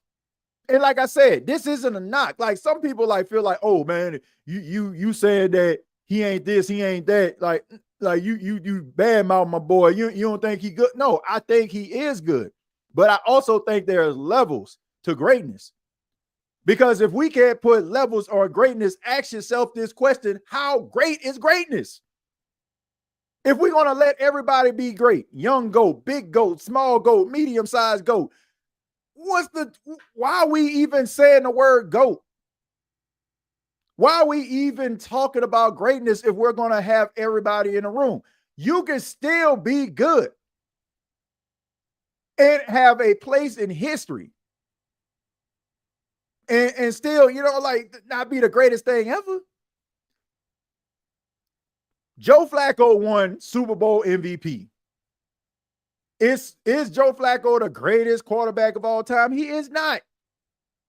And like I said, this isn't a knock. Like, some people feel like, oh man, you said that he ain't this, he ain't that. Like you badmouth my boy. You don't think he good? No, I think he is good. But I also think there's levels to greatness. Because if we can't put levels on greatness, ask yourself this question: how great is greatness? If we're going to let everybody be great, young goat, big goat, small goat, medium-sized goat, why are we even saying the word GOAT? Why are we even talking about greatness if we're going to have everybody in the room? You can still be good and have a place in history and still, like not be the greatest thing ever. Joe Flacco won Super Bowl MVP. Is Joe Flacco the greatest quarterback of all time? He is not.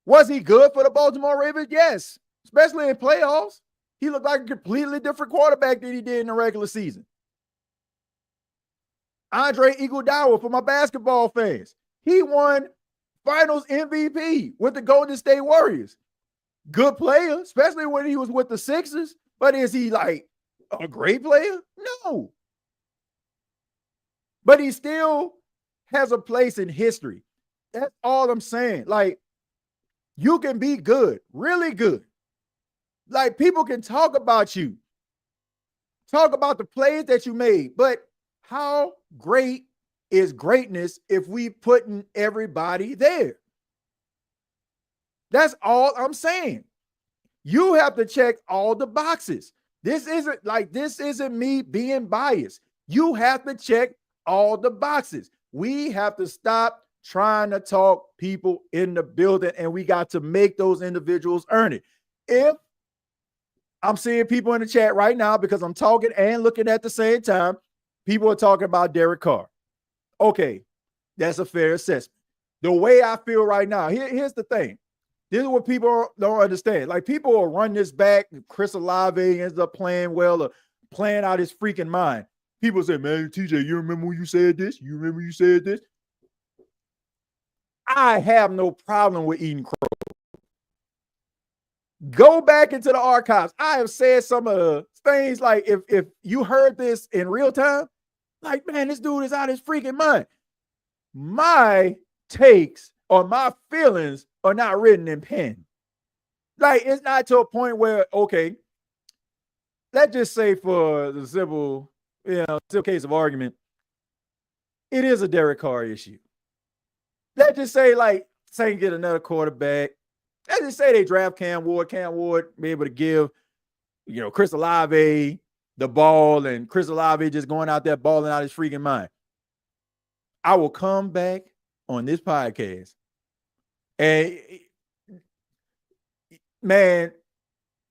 Was he good for the Baltimore Ravens? Yes, especially in playoffs. He looked like a completely different quarterback than he did in the regular season. Andre Iguodala, for my basketball fans, he won Finals MVP with the Golden State Warriors. Good player, especially when he was with the Sixers. But is he like a great player? No. But he still has a place in history. That's all I'm saying. Like, you can be good, really good. Like, people can talk about you, talk about the plays that you made, but how great is greatness if we putting everybody there? That's all I'm saying. You have to check all the boxes. This isn't me being biased. You have to check all the boxes. We have to stop trying to talk people in the building, and we got to make those individuals earn it. If I'm seeing people in the chat right now, because I'm talking and looking at the same time, people are talking about Derek Carr. Okay, that's a fair assessment. The way I feel right now, here's the thing. This is what people don't understand. Like, people will run this back. Chris Olave ends up playing well or playing out his freaking mind. People say, man, TJ, you remember when you said this? You remember you said this? I have no problem with eating crow. Go back into the archives. I have said some of the things, like, if you heard this in real time, like, man, this dude is out of his freaking mind. My takes or my feelings are not written in pen. Like, it's not to a point where, okay, let's just say for the simple case of argument, it is a Derek Carr issue. Let's just say, like, Saints get another quarterback. Let's just say they draft Cam Ward. Cam Ward be able to give, Chris Olave the ball, and Chris Olave just going out there balling out his freaking mind. I will come back on this podcast, and man,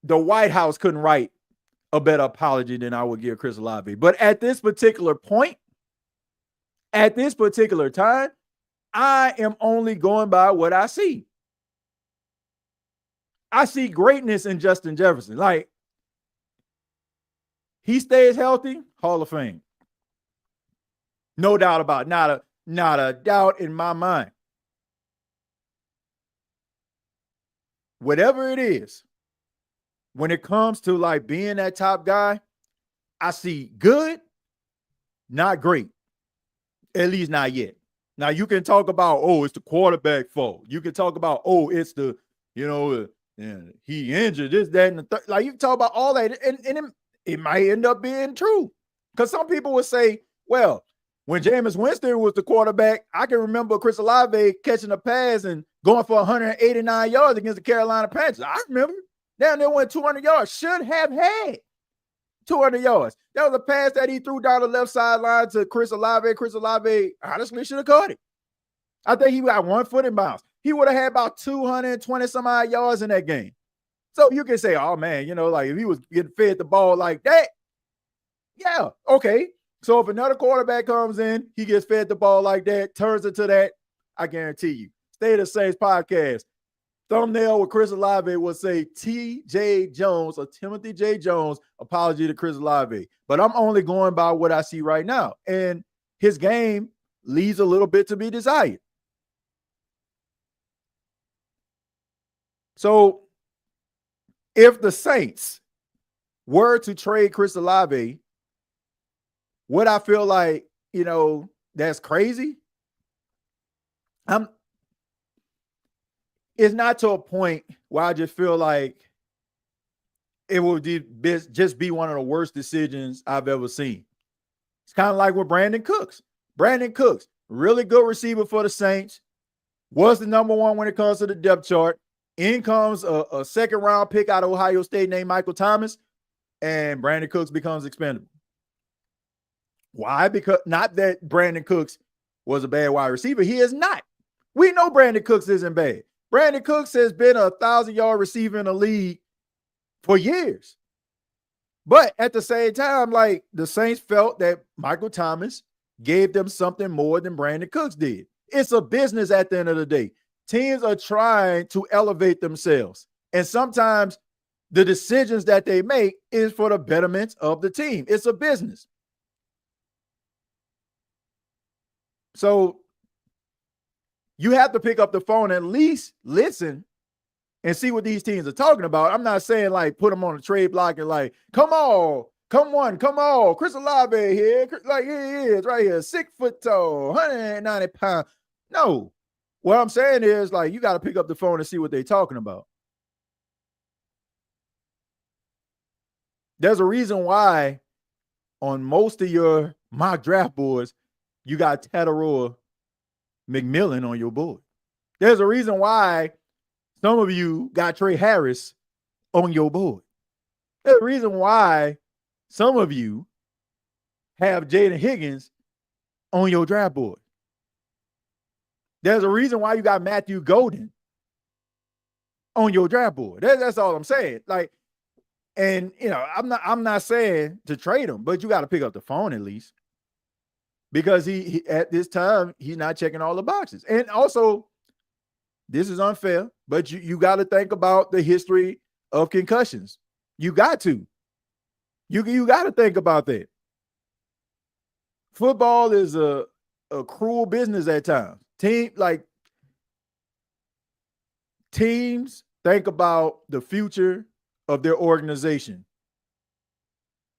the White House couldn't write a better apology than I would give Chris Olave. But at this particular point, at this particular time, I am only going by what I see. I see greatness in Justin Jefferson. Like, he stays healthy, Hall of Fame. No doubt about it. Not a doubt in my mind. Whatever it is, when it comes to like being that top guy, I see good, not great. At least not yet. Now, you can talk about, oh, it's the quarterback fault. You can talk about, oh, it's the, he injured this, that, and the third. Like, you can talk about all that, and it might end up being true. Because some people would say, well, when Jameis Winston was the quarterback, I can remember Chris Olave catching a pass and going for 189 yards against the Carolina Panthers. I remember. Down there went 200 yards. Should have had 200 yards. That was a pass that he threw down the left sideline to Chris Olave. Chris Olave honestly should have caught it. I think he got 1 foot in bounds. He would have had about 220 some odd yards in that game. So you can say, oh man, like if he was getting fed the ball like that, yeah, okay. So if another quarterback comes in, he gets fed the ball like that, turns into that, I guarantee you. State of Saints podcast. Thumbnail with Chris Olave will say T.J. Jones or Timothy J. Jones, apology to Chris Olave. But I'm only going by what I see right now. And his game leaves a little bit to be desired. So if the Saints were to trade Chris Olave, would I feel like, that's crazy? It's not to a point where I just feel like it would just be one of the worst decisions I've ever seen. It's kind of like with Brandon Cooks. Brandon Cooks, really good receiver for the Saints, was the number one when it comes to the depth chart. In comes a second round pick out of Ohio State named Michael Thomas, and Brandon Cooks becomes expendable. Why? Because not that Brandon Cooks was a bad wide receiver. He is not. We know Brandon Cooks isn't bad. Brandon Cooks has been a 1,000-yard receiver in the league for years. But at the same time, like, the Saints felt that Michael Thomas gave them something more than Brandon Cooks did. It's a business at the end of the day. Teams are trying to elevate themselves. And sometimes the decisions that they make is for the betterment of the team. It's a business. So you have to pick up the phone, and at least listen and see what these teams are talking about. I'm not saying like put them on a trade block and like, come on, come on. Chris Olave here. Like, here he is right here, 6 foot tall, 190 pounds. No, what I'm saying is like, you got to pick up the phone and see what they're talking about. There's a reason why on most of your mock draft boards, you got Tataroa McMillan on your board. There's a reason why some of you got Trey Harris on your board. There's a reason why some of you have Jaden Higgins on your draft board. There's a reason why you got Matthew Golden on your draft board. That's all I'm saying. Like, and you know, I'm not saying to trade him, but you got to pick up the phone at least. Because he at this time, he's not checking all the boxes. And also, this is unfair, but you got to think about the history of concussions. You got to. You got to think about that. Football is a cruel business at times. Teams think about the future of their organization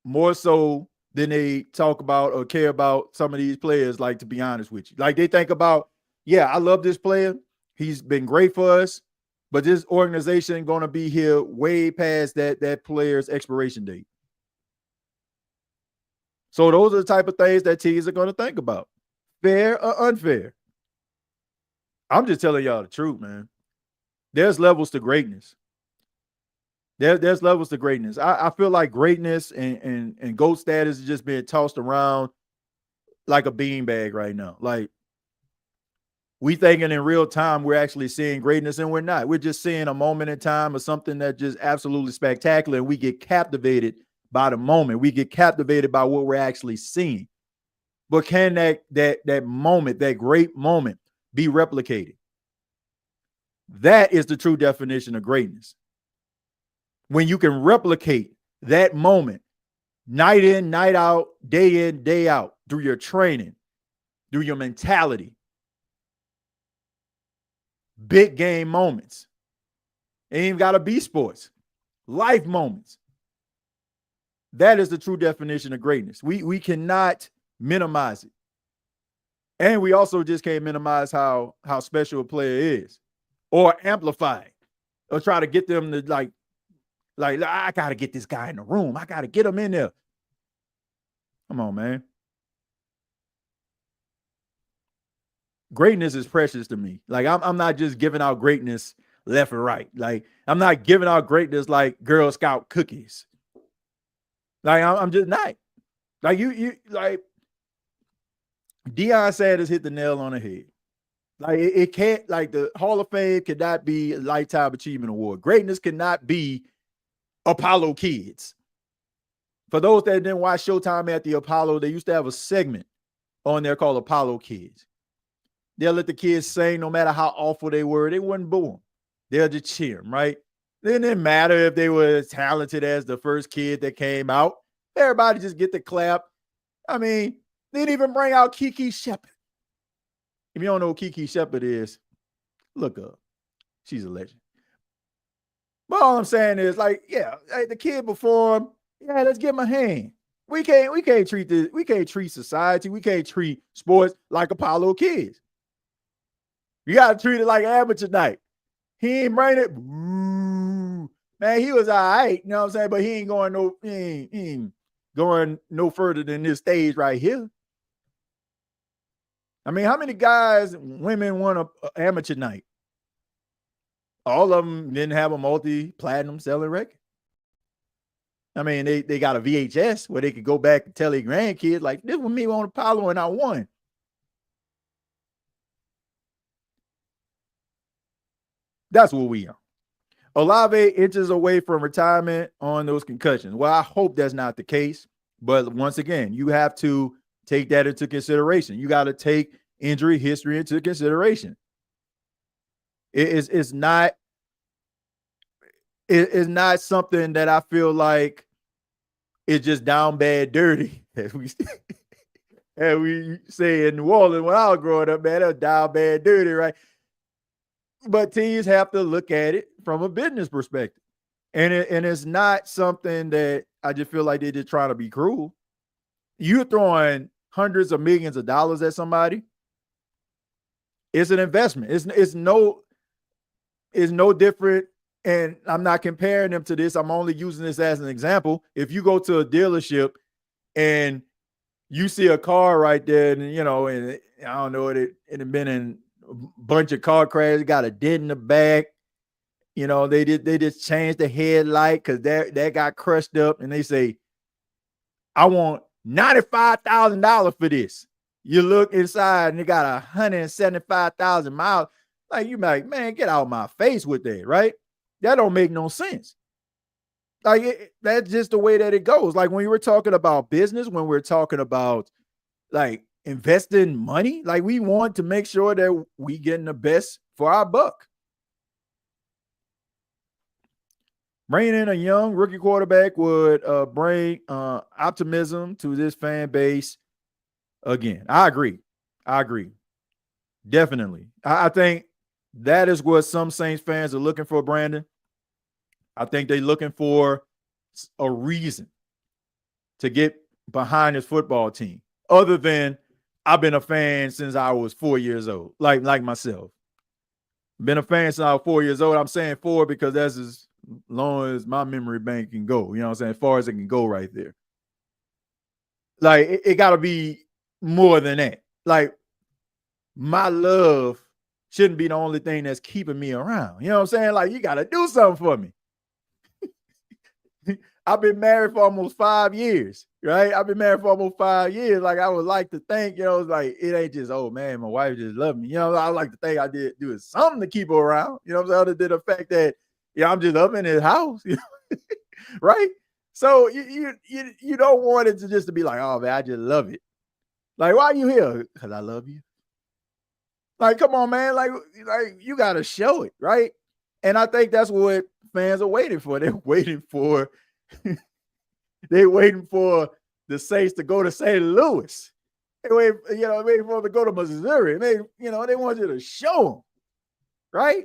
more so than they talk about or care about some of these players, like, to be honest with you. Like, they think about, yeah, I love this player. He's been great for us, but this organization going to be here way past that player's expiration date. So those are the type of things that teams are going to think about. Fair or unfair? I'm just telling y'all the truth, man. There's levels to greatness. There's levels to greatness. I feel like greatness and GOAT status is just being tossed around like a beanbag right now. Like, we thinking in real time we're actually seeing greatness, and we're not. We're just seeing a moment in time or something that's just absolutely spectacular, and we get captivated by the moment. We get captivated by what we're actually seeing. But can that moment, that great moment, be replicated? That is the true definition of greatness. When you can replicate that moment night in, night out, day in, day out, through your training, through your mentality, big game moments. It ain't even got to be sports, life moments. That is the true definition of greatness. We cannot minimize it. And we also just can't minimize how special a player is, or amplify it, or try to get them to like, I got to get this guy in the room. I got to get him in there. Come on, man. Greatness is precious to me. Like, I'm not just giving out greatness left and right. Like, I'm not giving out greatness like Girl Scout cookies. Like, I'm just not. Like, you like, Deion Sanders hit the nail on the head. Like, it can't, like, the Hall of Fame cannot be a Lifetime Achievement Award. Greatness cannot be Apollo Kids. For those that didn't watch Showtime at the Apollo, they used to have a segment on there called Apollo Kids. They'll let the kids sing no matter how awful they were. They wouldn't boo them. They'll just cheer them, right? It didn't matter if they were as talented as the first kid that came out. Everybody just get the clap. I mean, they didn't even bring out Kiki Shepard. If you don't know who Kiki Shepard is, look up. She's a legend. But all I'm saying is, like, yeah, the kid performed. Yeah, let's give him a hand. We can't treat society, we can't treat sports like Apollo Kids. You gotta treat it like amateur night. He ain't bring it. Man, he was all right, you know what I'm saying? But he ain't going no further than this stage right here. I mean, how many guys, women won a amateur night? All of them didn't have a multi-platinum selling record. I mean, they got a VHS where they could go back and tell their grandkids, like, this was me on Apollo and I won. That's what we are. Olave inches away from retirement on those concussions. Well, I hope that's not the case. But once again, you have to take that into consideration. You got to take injury history into consideration. It's not something that I feel like it's just down bad dirty, as we say in New Orleans when I was growing up, man, that was down bad dirty, right? But teams have to look at it from a business perspective. And it's not something that I just feel like they're just trying to be cruel. You're throwing hundreds of millions of dollars at somebody. It's an investment. It's no different. And I'm not comparing them to this. I'm only using this as an example. If you go to a dealership and you see a car right there, and and I don't know, it had been in a bunch of car crashes, got a dent in the back. They just changed the headlight because that got crushed up, and they say, I want $95,000 for this. You look inside and it got 175,000 miles. Like, you like, man, get out of my face with that, right? That don't make no sense. Like, that's just the way that it goes. Like, when we were talking about business, when we're talking about like investing money, like, we want to make sure that we getting the best for our buck. Bringing in a young rookie quarterback would bring optimism to this fan base. Again, I agree. Definitely. I think that is what some Saints fans are looking for, Brandon. I think they're looking for a reason to get behind this football team, other than I've been a fan since I was 4 years old, like myself. Been a fan since I was 4 years old. I'm saying 4 because that's as long as my memory bank can go. You know what I'm saying? As far as it can go right there. Like, it got to be more than that. Like, my love shouldn't be the only thing that's keeping me around. You know what I'm saying? Like, you got to do something for me. I've been married for almost 5 years, right? I've been married for almost 5 years. Like, I would like to think, like, it ain't just, oh man, my wife just loved me. I like to think I did do something to keep her around. You know what I'm saying? Other than the fact that, I'm just up in his house, right? So you don't want it to just to be like, oh man, I just love it. Like, why are you here? Because I love you. Like, come on, man. Like you got to show it, right? And I think that's what fans are waiting for. They're waiting for the Saints to go to St. Louis. Waiting for them to go to Missouri. They want you to show them, right?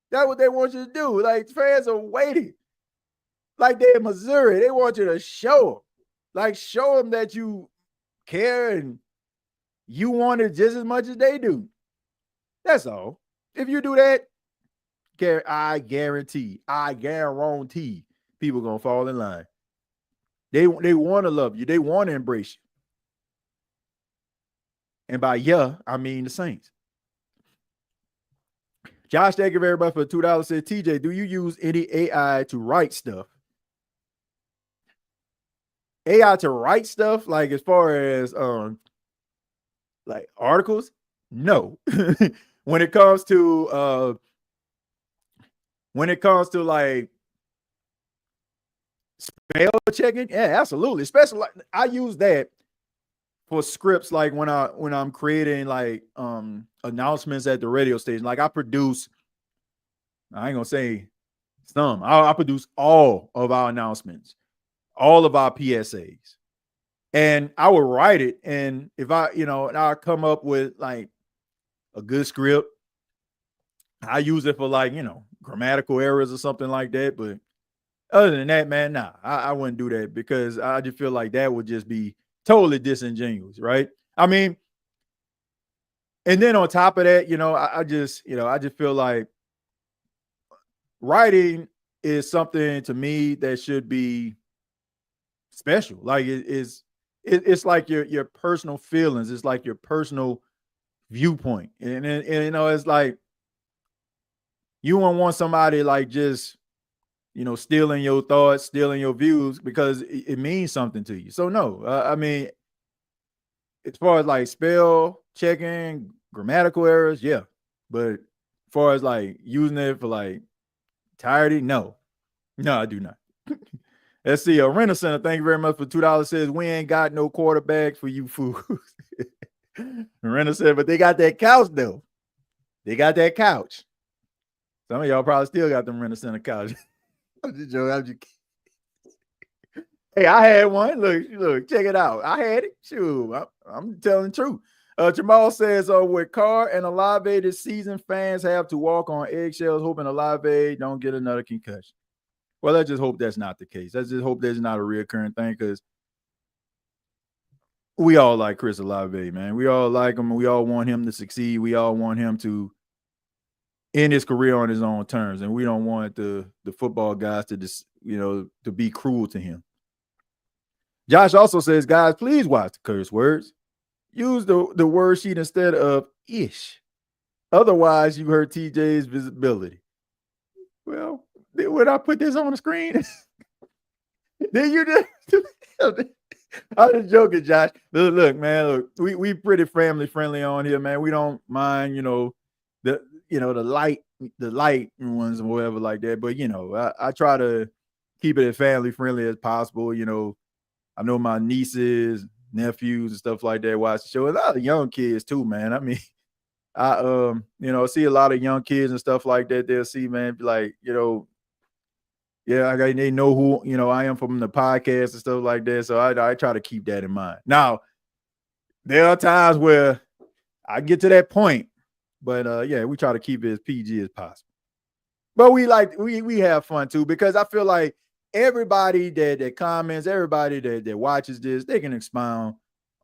That's what they want you to do. Like, fans are waiting. Like, they're in Missouri. They want you to show them. Like, show them that you care and you want it just as much as they do. That's all. If you do that, I guarantee people going to fall in line. They want to love you. They want to embrace you. And by I mean the Saints. Josh, thank you very much for $2. Said, TJ, do you use any AI to write stuff? AI to write stuff, like as far as like articles? No. When it comes to like spell checking, yeah, absolutely. Especially like, I use that for scripts, like when I'm creating like announcements at the radio station. Like, I produce, I ain't gonna say some, I produce all of our announcements, all of our PSAs, and I would write it. And if I come up with like a good script, I use it for like grammatical errors or something like that. But other than that, man, nah, I wouldn't do that, because I just feel like that would just be totally disingenuous, right? I mean, and then on top of that, I just feel like writing is something to me that should be special. Like it's like your personal feelings. It's like your personal viewpoint. And you know, it's like you won't want somebody like just, you know, stealing your thoughts, stealing your views because it means something to you. So no, I mean, as far as like spell checking, grammatical errors, yeah. But as far as like using it for like entirety, no. No, I do not. Let's see. Rena Center, thank you very much for $2. Says we ain't got no quarterbacks for you fools. Rena said, but they got that couch though. They got that couch. Some of y'all probably still got them Rena Center couch. I'm just joking. Hey, I had one. Look, check it out. I had it. Shoot, I'm telling the truth. Jamal says, with Carr and Olave this season, fans have to walk on eggshells, hoping Olave don't get another concussion. Well, let's just hope that's not the case. Let's just hope that's not a reoccurring thing because we all like Chris Olave, man. We all like him. We all want him to succeed. We all want him to end his career on his own terms, and we don't want the football guys to just, you know, to be cruel to him. Josh also says, guys, please watch the curse words. Use the word sheet instead of ish. Otherwise, you hurt TJ's visibility. Well, would I put this on the screen? Then you just I'm just joking, Josh. Look, man, look, we pretty family friendly on here, man. We don't mind, the light ones or whatever like that. But I try to keep it as family friendly as possible. I know my nieces, nephews, and stuff like that watch the show. A lot of young kids too, man. I mean, I see a lot of young kids and stuff like that. They'll see, man, be like, yeah, they know who I am from the podcast and stuff like that. So I try to keep that in mind. Now, there are times where I get to that point, but yeah, we try to keep it as PG as possible. But we have fun too, because I feel like everybody that comments, everybody that watches this, they can expound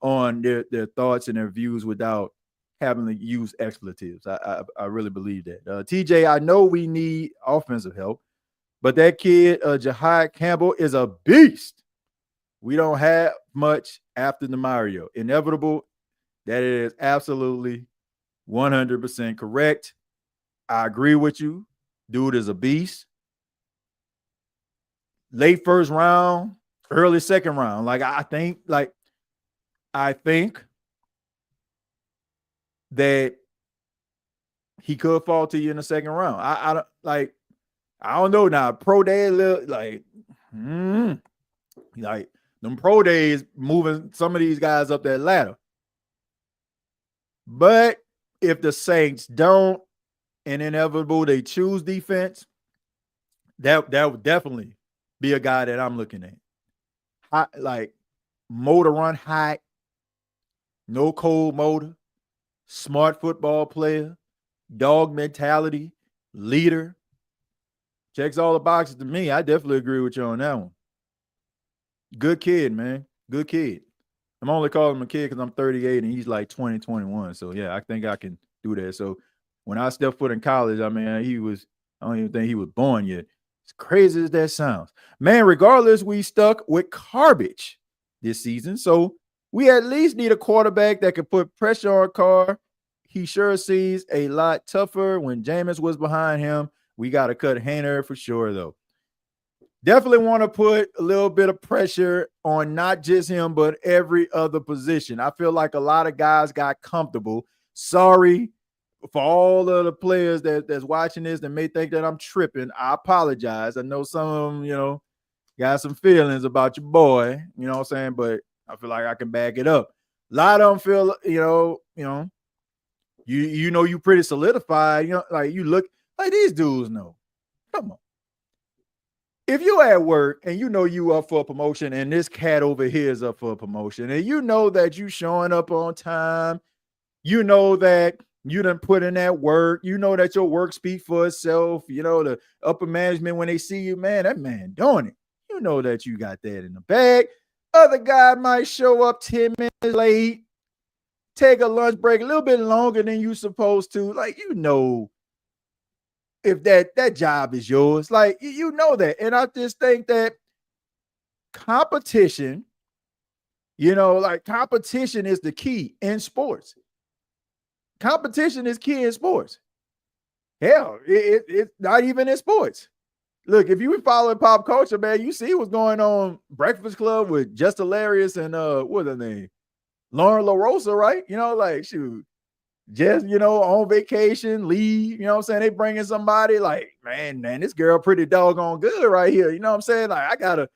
on their thoughts and their views without having to use expletives. I really believe that. TJ, I know we need offensive help, but that kid, Jahad Campbell, is a beast. We don't have much after the Mario. Inevitable. That is absolutely 100% correct. I agree with you. Dude is a beast. Late first round, early second round. I think that he could fall to you in the second round. I don't know now. Pro day look like them pro days moving some of these guys up that ladder. But if the Saints don't, and inevitable they choose defense, that would definitely be a guy that I'm looking at. Motor run high, no cold motor, smart football player, dog mentality, leader. Checks all the boxes to me. I definitely agree with you on that one. Good kid, man. Good kid. I'm only calling him a kid because I'm 38 and he's like 20, 21. So yeah, I think I can do that. So when I stepped foot in college, I mean, I don't even think he was born yet. As crazy as that sounds. Man, regardless, we stuck with garbage this season. So we at least need a quarterback that can put pressure on Carr. He sure sees a lot tougher when Jameis was behind him. We got to cut Haener for sure, though. Definitely want to put a little bit of pressure on not just him, but every other position. I feel like a lot of guys got comfortable. Sorry for all of the players that's watching this that may think that I'm tripping. I apologize. I know some of them, got some feelings about your boy, you know what I'm saying? But I feel like I can back it up. A lot of them feel, you pretty solidified. You look like these dudes know. Come on. If you at work and you up for a promotion and this cat over here is up for a promotion and you know that you showing up on time, you know that you done put in that work, you know that your work speaks for itself, the upper management, when they see you, man, that man doing it. You know that you got that in the bag. Other guy might show up 10 minutes late, take a lunch break a little bit longer than you supposed to. If that job is yours, you know that. And I just think that competition, like competition is the key in sports. Competition is key in sports. Hell, it's not even in sports. Look, if you were following pop culture, man, you see what's going on Breakfast Club with Just Hilarious and what's her name? Lauren LaRosa, right? Like shoot, just on vacation, leave, what I'm saying? They bringing somebody like, man, this girl pretty doggone good right here. You know what I'm saying? Like I gotta,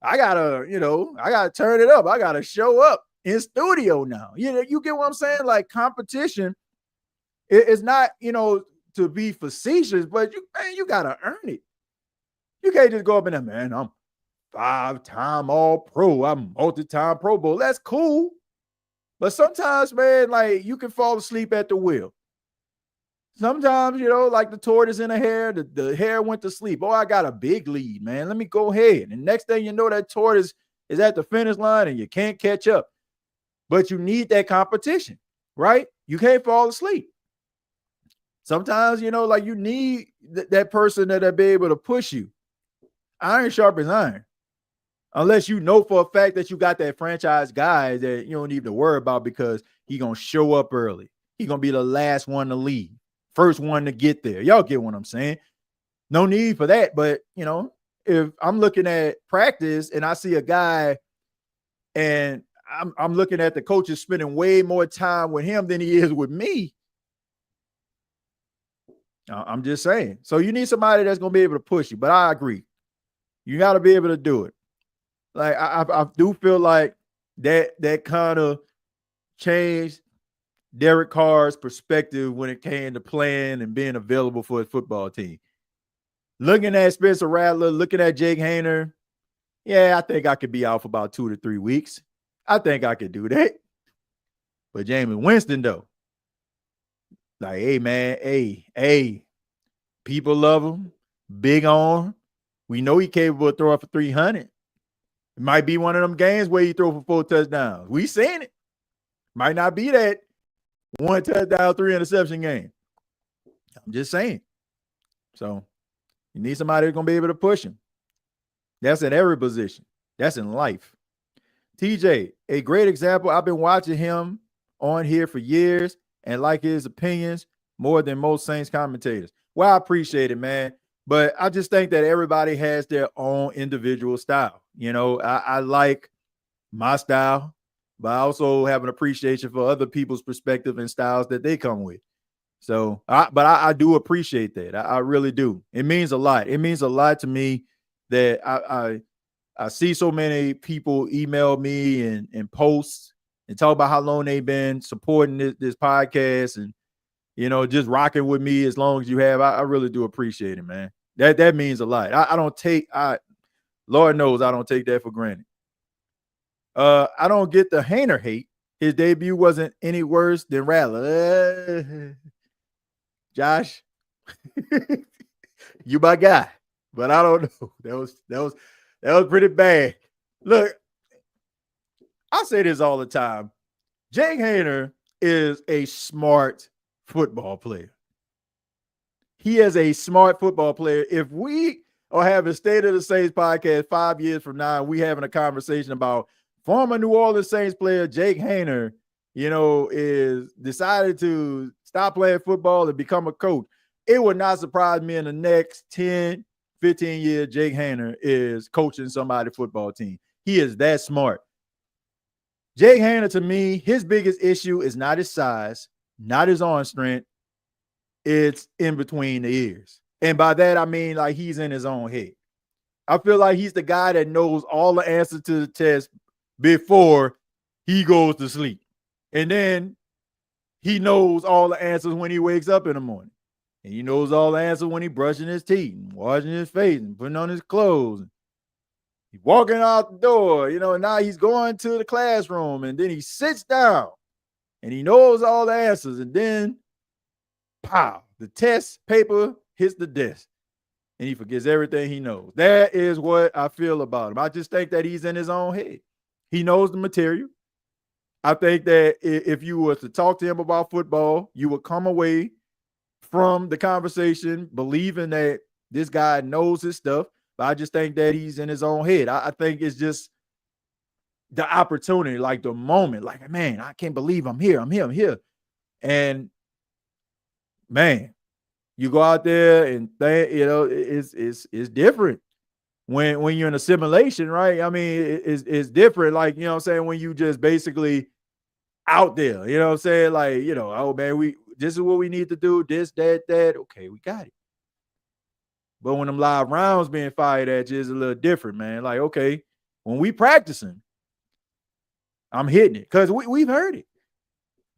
I gotta turn it up. I gotta show up in studio now. You get what I'm saying? Like competition is not, to be facetious, but you gotta earn it. You can't just go up in there, man. I'm 5-time all pro. I'm multi-time Pro Bowl. That's cool. But sometimes, man, like you can fall asleep at the wheel. Sometimes, like the tortoise in the hare, the hare went to sleep. Oh, I got a big lead, man. Let me go ahead. And next thing you know, that tortoise is at the finish line and you can't catch up. But you need that competition, right? You can't fall asleep. Sometimes, like you need that person that'll be able to push you. Iron sharpens iron. Unless you know for a fact that you got that franchise guy that you don't need to worry about because he's going to show up early. He's going to be the last one to leave, first one to get there. Y'all get what I'm saying? No need for that. But, if I'm looking at practice and I see a guy and I'm looking at the coaches spending way more time with him than he is with me, I'm just saying. So you need somebody that's going to be able to push you. But I agree. You got to be able to do it. Like I do feel like that kind of changed Derek Carr's perspective when it came to playing and being available for his football team. Looking at Spencer Rattler, looking at Jake Haener, yeah, I think I could be out for about 2 to 3 weeks. I think I could do that. But Jameis Winston, though, like, hey, man, hey, people love him, big arm. We know he's capable of throwing for 300. It might be one of them games where he throw for 4 touchdowns. We seen it. Might not be that 1 touchdown, 3 interception game. I'm just saying. So you need somebody that's going to be able to push him. That's in every position. That's in life. TJ, a great example. I've been watching him on here for years and like his opinions more than most Saints commentators. Well, I appreciate it, man. But I just think that everybody has their own individual style. I like my style, but I also have an appreciation for other people's perspective and styles that they come with. So, I do appreciate that. I really do. It means a lot. It means a lot to me that I see so many people email me and post and talk about how long they've been supporting this podcast and, just rocking with me as long as you have. I really do appreciate it, man. That means a lot. Lord knows I don't take that for granted. I don't get the Haener hate. His debut wasn't any worse than Rattler. Josh, you my guy, but I don't know. That was pretty bad. Look, I say this all the time. Jake Haener is a smart football player. He is a smart football player. If we are having State of the Saints podcast 5 years from now, we having a conversation about former New Orleans Saints player Jake Haener, is decided to stop playing football and become a coach, it would not surprise me in the next 10, 15 years, Jake Haener is coaching somebody's football team. He is that smart. Jake Haener, to me, his biggest issue is not his size, not his arm strength. It's in between the ears. And by that, I mean like he's in his own head. I feel like he's the guy that knows all the answers to the test before he goes to sleep. And then he knows all the answers when he wakes up in the morning. And he knows all the answers when he's brushing his teeth and washing his face and putting on his clothes. He's walking out the door, and now he's going to the classroom and then he sits down and he knows all the answers. And then, pow, the test paper hits the desk and he forgets everything he knows. That is what I feel about him. I just think that he's in his own head. He knows the material. I think that if you were to talk to him about football, you would come away from the conversation believing that this guy knows his stuff. But I just think that he's in his own head. I think it's just the opportunity, like the moment, like, man, I can't believe I'm here. I'm here. I'm here. And man, you go out there and it's different when you're in a simulation, right? I mean, it's different. Like, I'm saying, when you just basically out there, I'm saying? Like, oh man, this is what we need to do, this, that. Okay, we got it. But when them live rounds being fired at you, is a little different, man. Like, okay, when we practicing, I'm hitting it. Because we've heard it.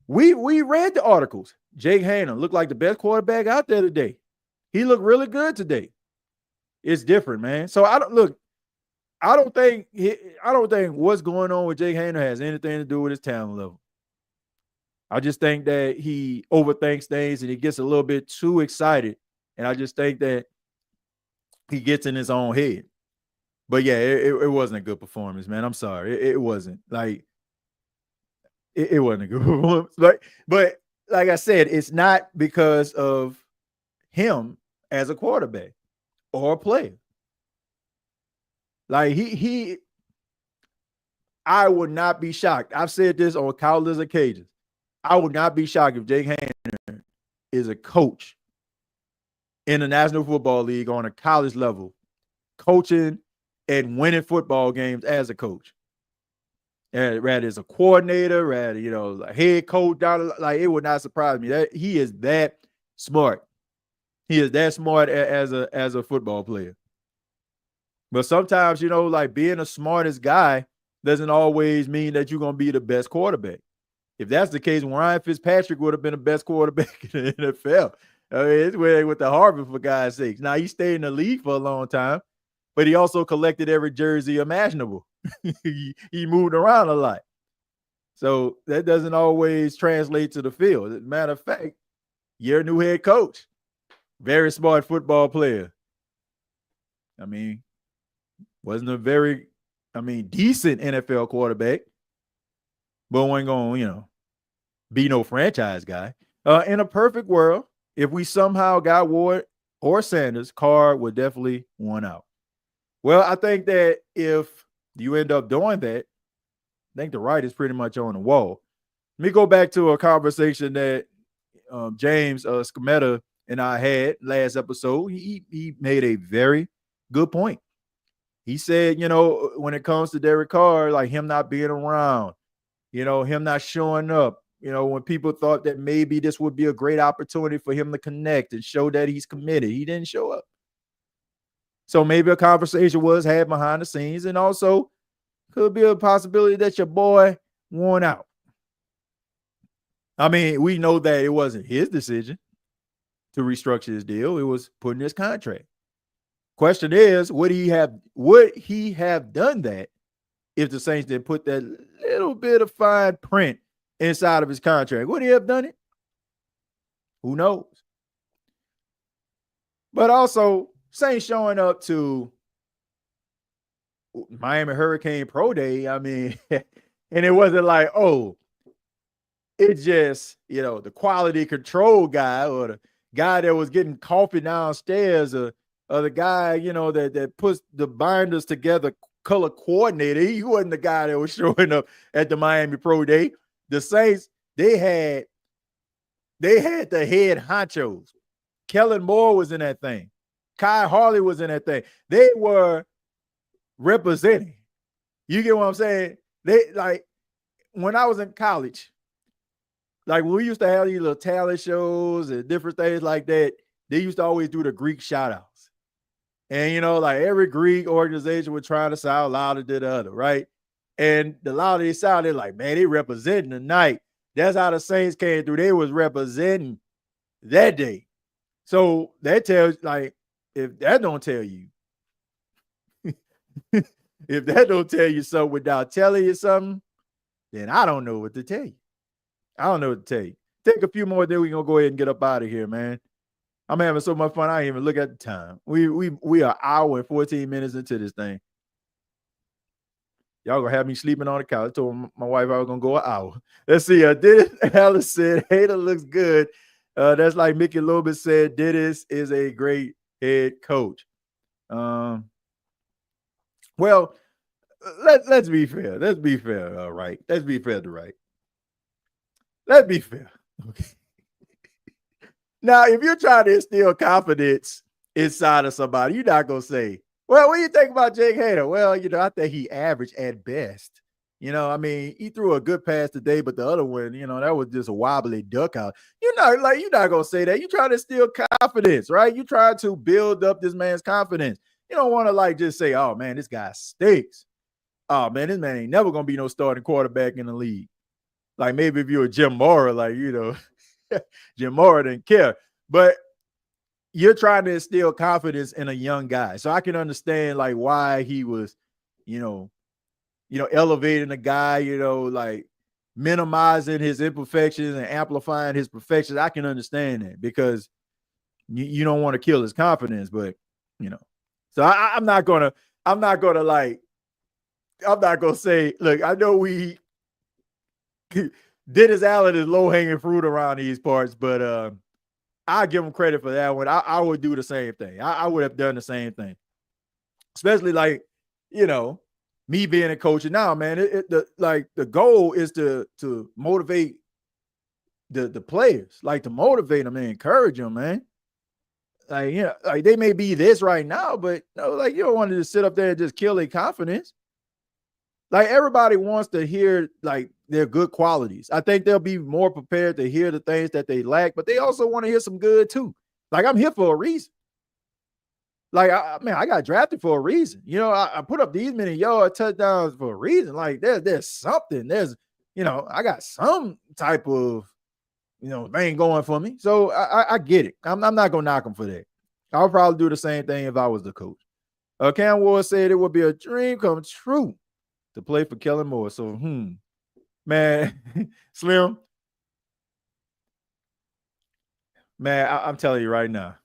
We read the articles. Jake Haener looked like the best quarterback out there today. He looked really good today. It's different, man. So I don't think what's going on with Jake Haener has anything to do with his talent level. I just think that he overthinks things and he gets a little bit too excited. And I just think that he gets in his own head. But yeah, it wasn't a good performance, man. I'm sorry. It wasn't. Like, it wasn't a good performance. But like I said, it's not because of him as a quarterback or a player. Like, I would not be shocked. I've said this on countless occasions. I would not be shocked if Jake Haener is a coach in the National Football League on a college level, coaching and winning football games as a coach. And rather as a coordinator, rather, a head coach down, like, it would not surprise me. That he is that smart. He is that smart as a football player. But sometimes, like, being the smartest guy doesn't always mean that you're going to be the best quarterback. If that's the case, Ryan Fitzpatrick would have been the best quarterback in the NFL. I mean, it's with the Harvard, for God's sakes. Now, he stayed in the league for a long time, but he also collected every jersey imaginable. he moved around a lot. So that doesn't always translate to the field. As a matter of fact, you're a new head coach. Very smart football player. I mean, wasn't a very, decent NFL quarterback, but wasn't going to, be no franchise guy. In a perfect world, if we somehow got Ward or Sanders, Carr would definitely win out. Well, I think that if you end up doing that, I think the right is pretty much on the wall. Let me go back to a conversation that James Scametta and I had last episode. He made a very good point. He said, when it comes to Derek Carr, like, him not being around, him not showing up, when people thought that maybe this would be a great opportunity for him to connect and show that he's committed, he didn't show up. So maybe a conversation was had behind the scenes, and also could be a possibility that your boy won out. I mean, we know that it wasn't his decision to restructure his deal. It was put in his contract. Question is, would he have done that if the Saints didn't put that little bit of fine print inside of his contract? Would he have done it? Who knows? But also, Saints showing up to Miami Hurricane Pro Day, I mean, and it wasn't like, oh, it's just, the quality control guy or the guy that was getting coffee downstairs or the guy, that puts the binders together, color coordinator. He wasn't the guy that was showing up at the Miami Pro Day. The Saints, they had the head honchos. Kellen Moore was in that thing. Kai Harley was in that thing. They were representing. You get what I'm saying? They, like, when I was in college, like, when we used to have these little talent shows and different things like that, they used to always do the Greek shout outs. And, like, every Greek organization was trying to sound louder than the other, right? And the louder they sounded, like, man, they representing the night. That's how the Saints came through. They was representing that day. So that tells, like, if that don't tell you, if that don't tell you something without telling you something, then I don't know what to tell you. I don't know what to tell you. Take a few more, then we're going to go ahead and get up out of here, man. I'm having so much fun. I didn't even look at the time. We are an hour and 14 minutes into this thing. Y'all gonna have me sleeping on the couch. I told my wife I was gonna go an hour. Let's see. Dennis Ellis said, Hater looks good. That's like Mickey Lobis said, Dennis is a great head coach. Well, let's be fair. Let's be fair. All right. Let's be fair to right. Let's be fair. Okay. Now, if you're trying to instill confidence inside of somebody, you're not gonna say, "Well, what do you think about Jake Hader?" Well, I think he averaged at best. I mean, he threw a good pass today, but the other one, that was just a wobbly duck out. You're not gonna say that. You're trying to instill confidence, right? You try to build up this man's confidence. You don't want to just say, "Oh man, this guy stinks." Oh man, this man ain't never gonna be no starting quarterback in the league. Like maybe if you're a Jim Mora, Jim Mora didn't care. But you're trying to instill confidence in a young guy. So I can understand why he was, elevating a guy, minimizing his imperfections and amplifying his perfections. I can understand that because you don't want to kill his confidence, but so I'm not gonna say, look, I know we Dennis Allen is low-hanging fruit around these parts, but I give him credit for that one. I would do the same thing. I would have done the same thing, especially me being a coach. And now, man, the goal is to motivate the players, to motivate them and encourage them, man. They may be this right now, but you don't want to just sit up there and just kill their confidence. Everybody wants to hear their good qualities. I think they'll be more prepared to hear the things that they lack, but they also want to hear some good too. I'm here for a reason. I got drafted for a reason. I put up these many yard touchdowns for a reason. There's something. I got some type of thing going for me. So I get it. I'm not gonna knock him for that. I'll probably do the same thing if I was the coach. Cam Ward said it would be a dream come true to play for Kellen Moore. So, man, Slim, man, I'm telling you right now,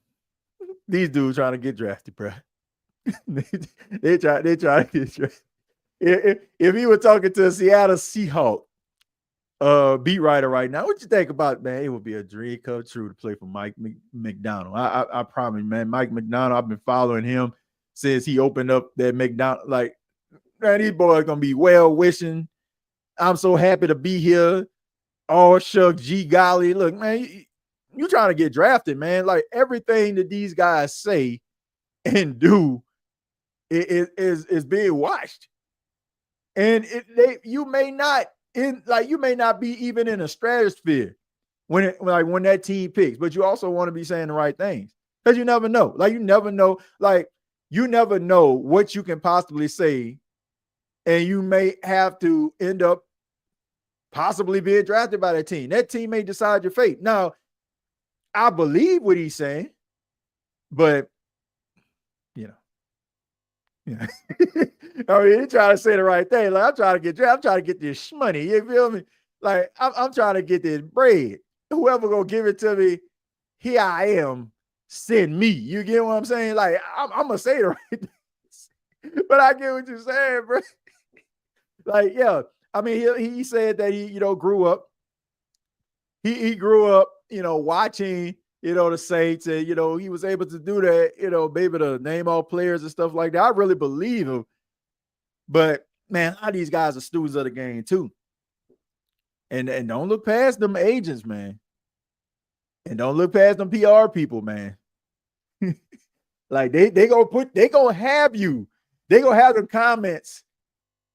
these dudes trying to get drafted, bro. they try to get drafted. If he were talking to a Seattle Seahawk beat writer right now, what you think about, man? It would be a dream come true to play for Mike McDonald. I promise, man. Mike McDonald, I've been following him since he opened up that McDonald. Man, these boys gonna be well wishing. I'm so happy to be here. Oh, shucks, gee golly. Look, man, you trying to get drafted, man. Everything that these guys say and do is being watched. And you may not be even in a stratosphere when that team picks, but you also want to be saying the right things. Because you never know. You never know what you can possibly say. And you may have to end up possibly being drafted by that team. That team may decide your fate. Now, I believe what he's saying, but yeah. I mean, he's trying to say the right thing. I'm trying to get drafted. I'm trying to get this money. You feel me? I'm trying to get this bread. Whoever gonna give it to me, here I am. Send me. You get what I'm saying? I'm gonna say the right thing. But I get what you're saying, bro. Yeah, I mean, he said that he, grew up. He grew up, watching, the Saints, and he was able to do that, maybe to name all players and stuff like that. I really believe him. But man, a lot of these guys are students of the game too. And don't look past them agents, man. And don't look past them PR people, man. They gonna have you. They gonna have them comments.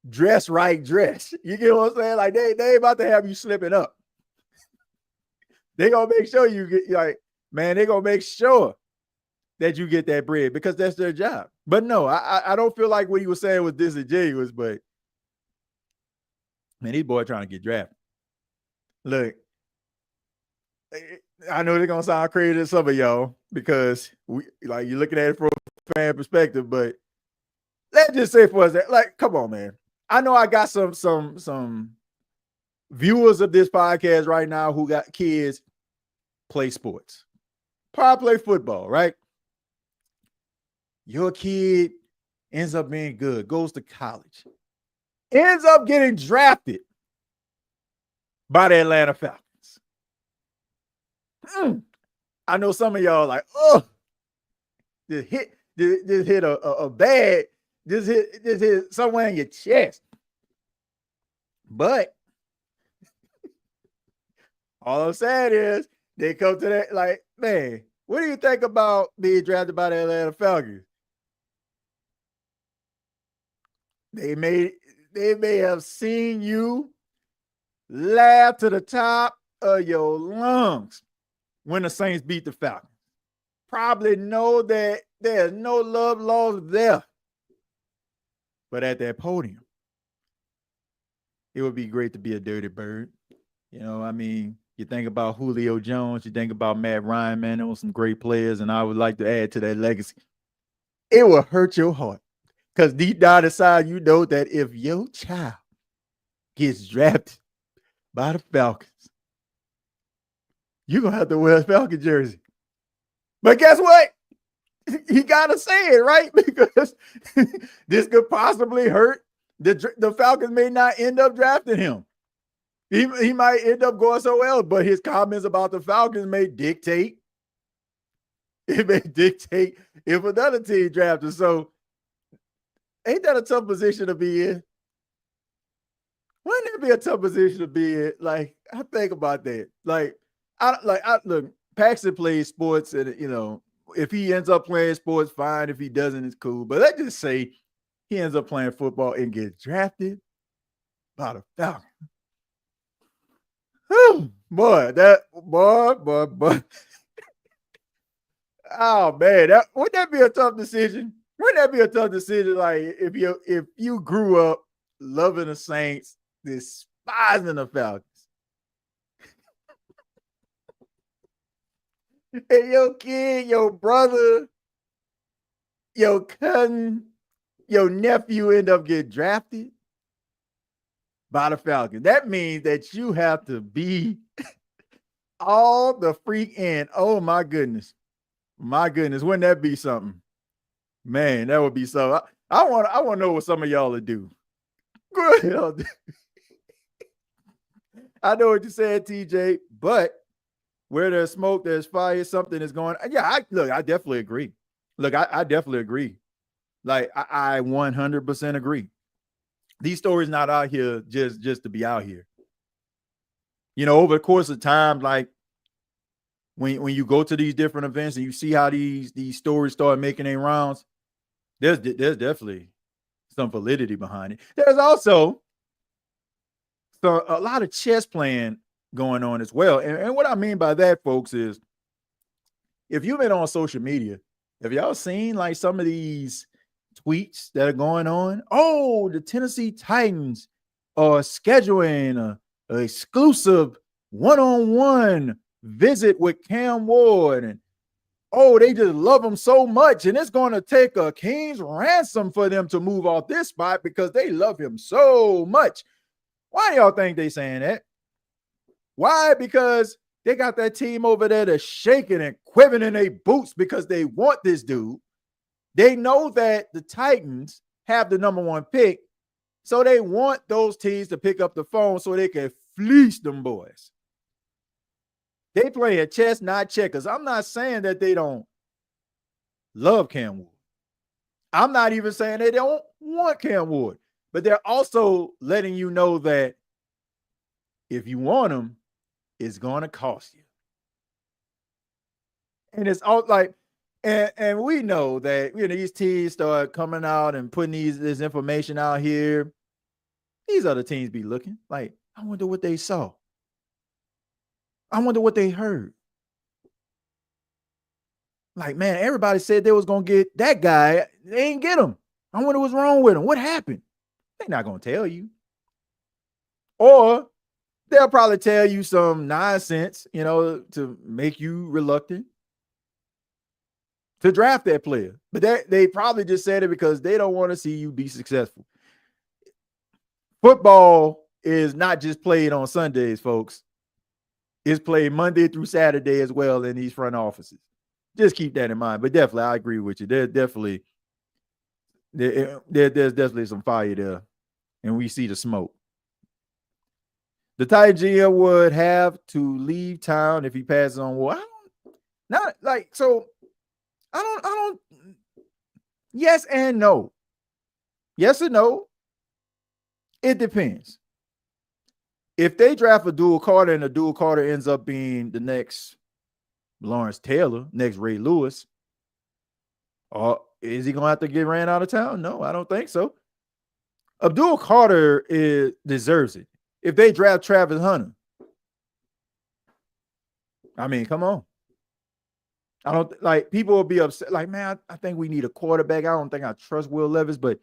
Dress right, dress. You get what I'm saying? They about to have you slipping up. They gonna make sure you get they gonna make sure that you get that bread because that's their job. But no, I don't feel like what he was saying was disingenuous, but man, these boys trying to get drafted. Look, I know they're gonna sound crazy to some of y'all because you're looking at it from a fan perspective, but let's just say for us that, come on, man. I know I got some viewers of this podcast right now who got kids play sports. Probably play football, right? Your kid ends up being good, goes to college, ends up getting drafted by the Atlanta Falcons. I know some of y'all just hit a bad Just hit somewhere in your chest. But all I'm saying is they come to that, like, man, what do you think about being drafted by the Atlanta Falcons? They may have seen you laugh to the top of your lungs when the Saints beat the Falcons. Probably know that there's no love lost there. But at that podium, it would be great to be a dirty bird. You know, I mean, you think about Julio Jones, you think about Matt Ryan, man, those some great players, and I would like to add to that legacy. It will hurt your heart because deep down inside, you know that if your child gets drafted by the Falcons, you're going to have to wear a Falcon jersey. But guess what? He got to say it, right? Because this could possibly hurt. The Falcons may not end up drafting him. He might end up going somewhere else, but his comments about the Falcons may dictate. It may dictate if another team drafted. So ain't that a tough position to be in? Wouldn't that be a tough position to be in? Like, I think about that. Look, Paxton plays sports, and you know, if he ends up playing sports, fine. If he doesn't, it's cool. But let's just say he ends up playing football and gets drafted by the Falcons. Boy. Oh man, wouldn't that be a tough decision? Wouldn't that be a tough decision? Like if you grew up loving the Saints, despising the Falcons, and your kid, your brother, your cousin, your nephew end up getting drafted by the Falcons. That means that you have to be all the freak in. Oh my goodness. My goodness. Wouldn't that be something? Man, that would be so. I want to know what some of y'all would do. Go ahead. I know what you said, TJ, but where there's smoke, there's fire. Something is going. Yeah, I definitely agree. Look, I definitely agree. Like I 100% agree. These stories not out here just to be out here. You know, over the course of time, like when you go to these different events and you see how these stories start making their rounds, there's definitely some validity behind it. There's also a lot of chess playing going on as well. And what I mean by that, folks, is if you've been on social media, have y'all seen like some of these tweets that are going on? Oh, the Tennessee Titans are scheduling an exclusive one-on-one visit with Cam Ward, and oh, they just love him so much, and it's going to take a king's ransom for them to move off this spot because they love him so much. Why do y'all think they saying that? Why? Because they got that team over there that's shaking and quivering in their boots because they want this dude. They know that the Titans have the number one pick, so they want those teams to pick up the phone so they can fleece them boys. They play a chess, not checkers. I'm not saying that they don't love Cam Ward. I'm not even saying they don't want Cam Ward, but they're also letting you know that if you want him, it's going to cost you. And it's all like, and we know that, you know, these teams start coming out and putting this information out here. These other teams be looking like, I wonder what they saw. I wonder what they heard. Like, man, everybody said they was going to get that guy. They didn't get him. I wonder what's wrong with him. What happened? They're not going to tell you. Or they'll probably tell you some nonsense, you know, to make you reluctant to draft that player. But they probably just said it because they don't want to see you be successful. Football is not just played on Sundays, folks. It's played Monday through Saturday as well in these front offices. Just keep that in mind. But definitely, I agree with you. There's definitely some fire there, and we see the smoke. The Titan GM would have to leave town if he passes on. Well, I don't. Yes and no. Yes or no? It depends. If they draft a dual Carter and a dual Carter ends up being the next Lawrence Taylor, next Ray Lewis, or is he gonna have to get ran out of town? No, I don't think so. Abdul Carter deserves it. If they draft Travis Hunter, I mean, come on. I don't like people will be upset. Like, man, I think we need a quarterback. I don't think I trust Will Levis, but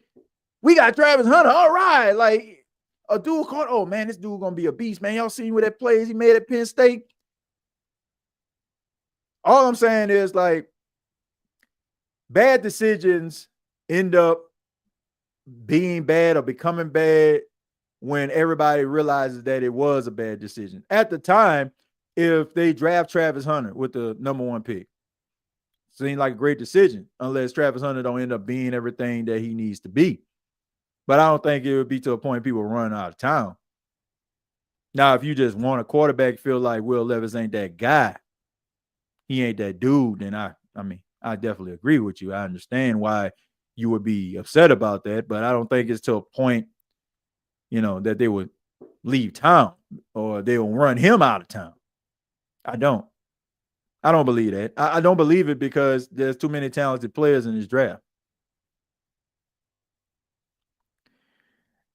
we got Travis Hunter. All right, like a dual Carter. Oh man, this dude gonna be a beast, man. Y'all seen what that plays he made at Penn State? All I'm saying is like bad decisions end up being bad or becoming bad when everybody realizes that it was a bad decision. At the time, if they draft Travis Hunter with the number 1 pick, seemed like a great decision, unless Travis Hunter don't end up being everything that he needs to be. But I don't think it would be to a point people run out of town. Now, if you just want a quarterback, feel like Will Levis ain't that guy, he ain't that dude, then I mean, I definitely agree with you. I understand why you would be upset about that, but I don't think it's to a point, that they would leave town or they will run him out of town. I don't believe that. I don't believe it because there's too many talented players in this draft.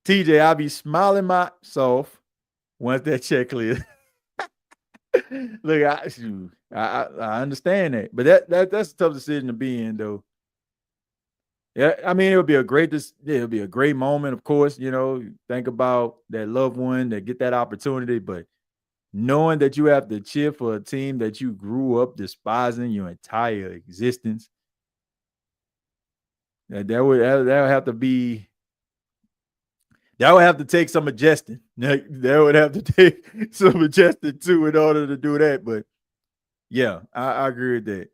TJ, I'll be smiling myself once that check clears. Look, I understand that, but that's a tough decision to be in, though. Yeah, I mean, it'll be a great moment, of course. Think about that loved one that get that opportunity, but knowing that you have to cheer for a team that you grew up despising your entire existence, that would have to take some adjusting. That would have to take some adjusting too in order to do that. But yeah, I agree with that.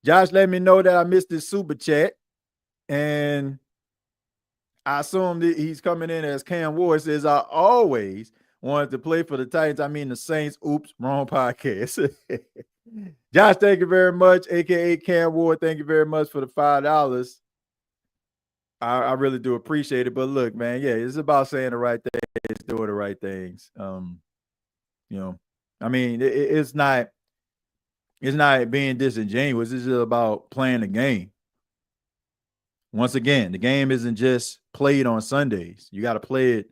Josh let me know that I missed this super chat, and I assume that he's coming in as Cam Ward says, I always wanted to play for the Titans. I mean the Saints. Oops, wrong podcast. Josh, thank you very much, aka Cam Ward. Thank you very much for the $5. I really do appreciate it. But look, man, yeah, it's about saying the right things, doing the right things. I mean, it's not being disingenuous. It's just about playing the game. Once again, the game isn't just played on Sundays. You got to play it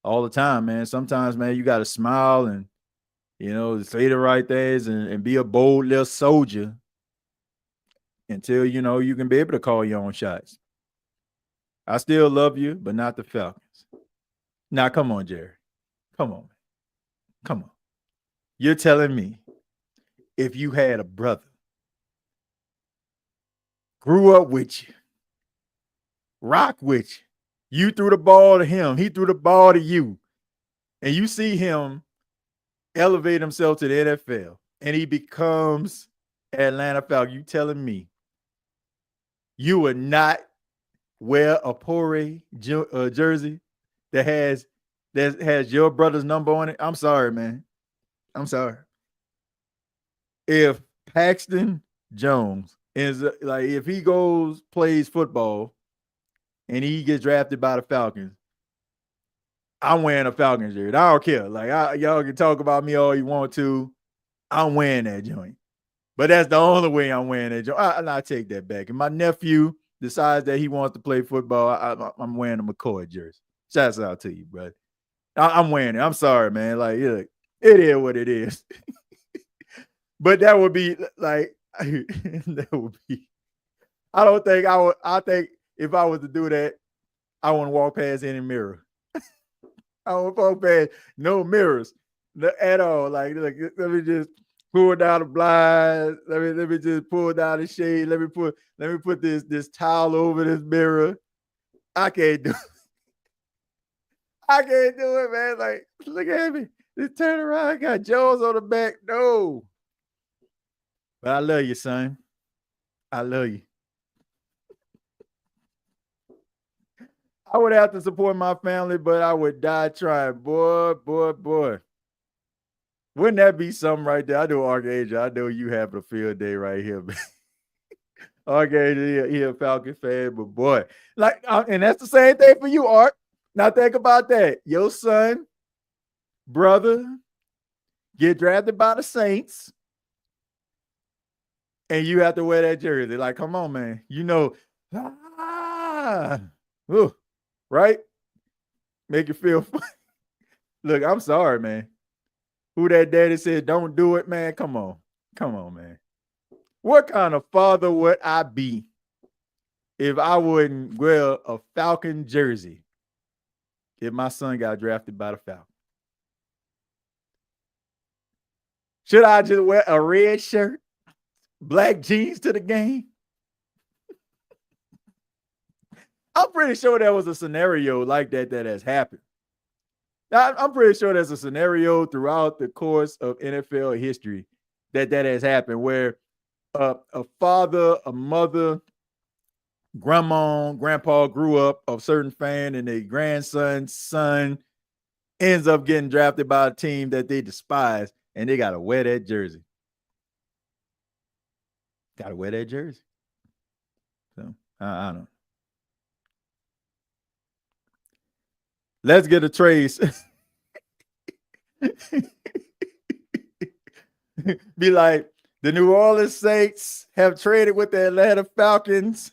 all the time, man. Sometimes, man, you got to smile and, say the right things and be a bold little soldier until, you can be able to call your own shots. I still love you, but not the Falcons. Now, come on, Jerry. Come on, man. Come on. You're telling me if you had a brother, grew up with you, rock with you threw the ball to him, he threw the ball to you, and you see him elevate himself to the NFL, and he becomes Atlanta Falcon, you telling me you would not wear a Pore jersey that has your brother's number on it? I'm sorry, man. I'm sorry. If Paxton Jones is like, if he plays football and he gets drafted by the Falcons, I'm wearing a Falcons jersey. I don't care. Like, y'all can talk about me all you want to. I'm wearing that joint. But that's the only way I'm wearing that joint. I take that back. If my nephew decides that he wants to play football, I'm wearing a McCoy jersey. Shouts out to you, bro. I'm wearing it. I'm sorry, man. Like, it is what it is. But that would be like, that would be. I don't think I would. I think if I was to do that, I wouldn't walk past any mirror. I wouldn't walk past no mirrors at all. Like, let me just pull down the blinds. Let me just pull down the shade. Let me put this towel over this mirror. I can't do it. I can't do it, man. Like, look at me. Just turn around. I got Jones on the back. No. But I love you, son. I love you. I would have to support my family, but I would die trying. Boy. Wouldn't that be something right there? I know, Archangel. I know you having a field day right here, man. Okay, he a Falcon fan, but boy, like, and that's the same thing for you, Art. Now think about that. Your son, brother, get drafted by the Saints, and you have to wear that jersey. Like, come on, man. Right? Make you feel. Look, I'm sorry, man. Who that daddy said don't do it, man? Come on, man. What kind of father would I be if I wouldn't wear a Falcon jersey if my son got drafted by the Falcons? Should I just wear a red shirt, black jeans to the game? I'm pretty sure there was a scenario like that has happened. I'm pretty sure there's a scenario throughout the course of NFL history that has happened where a father, a mother, grandma, grandpa grew up a certain fan, and their grandson's son ends up getting drafted by a team that they despise, and they got to wear that jersey. Got to wear that jersey. So, I don't know. Let's get a trace. Be like, the New Orleans Saints have traded with the Atlanta Falcons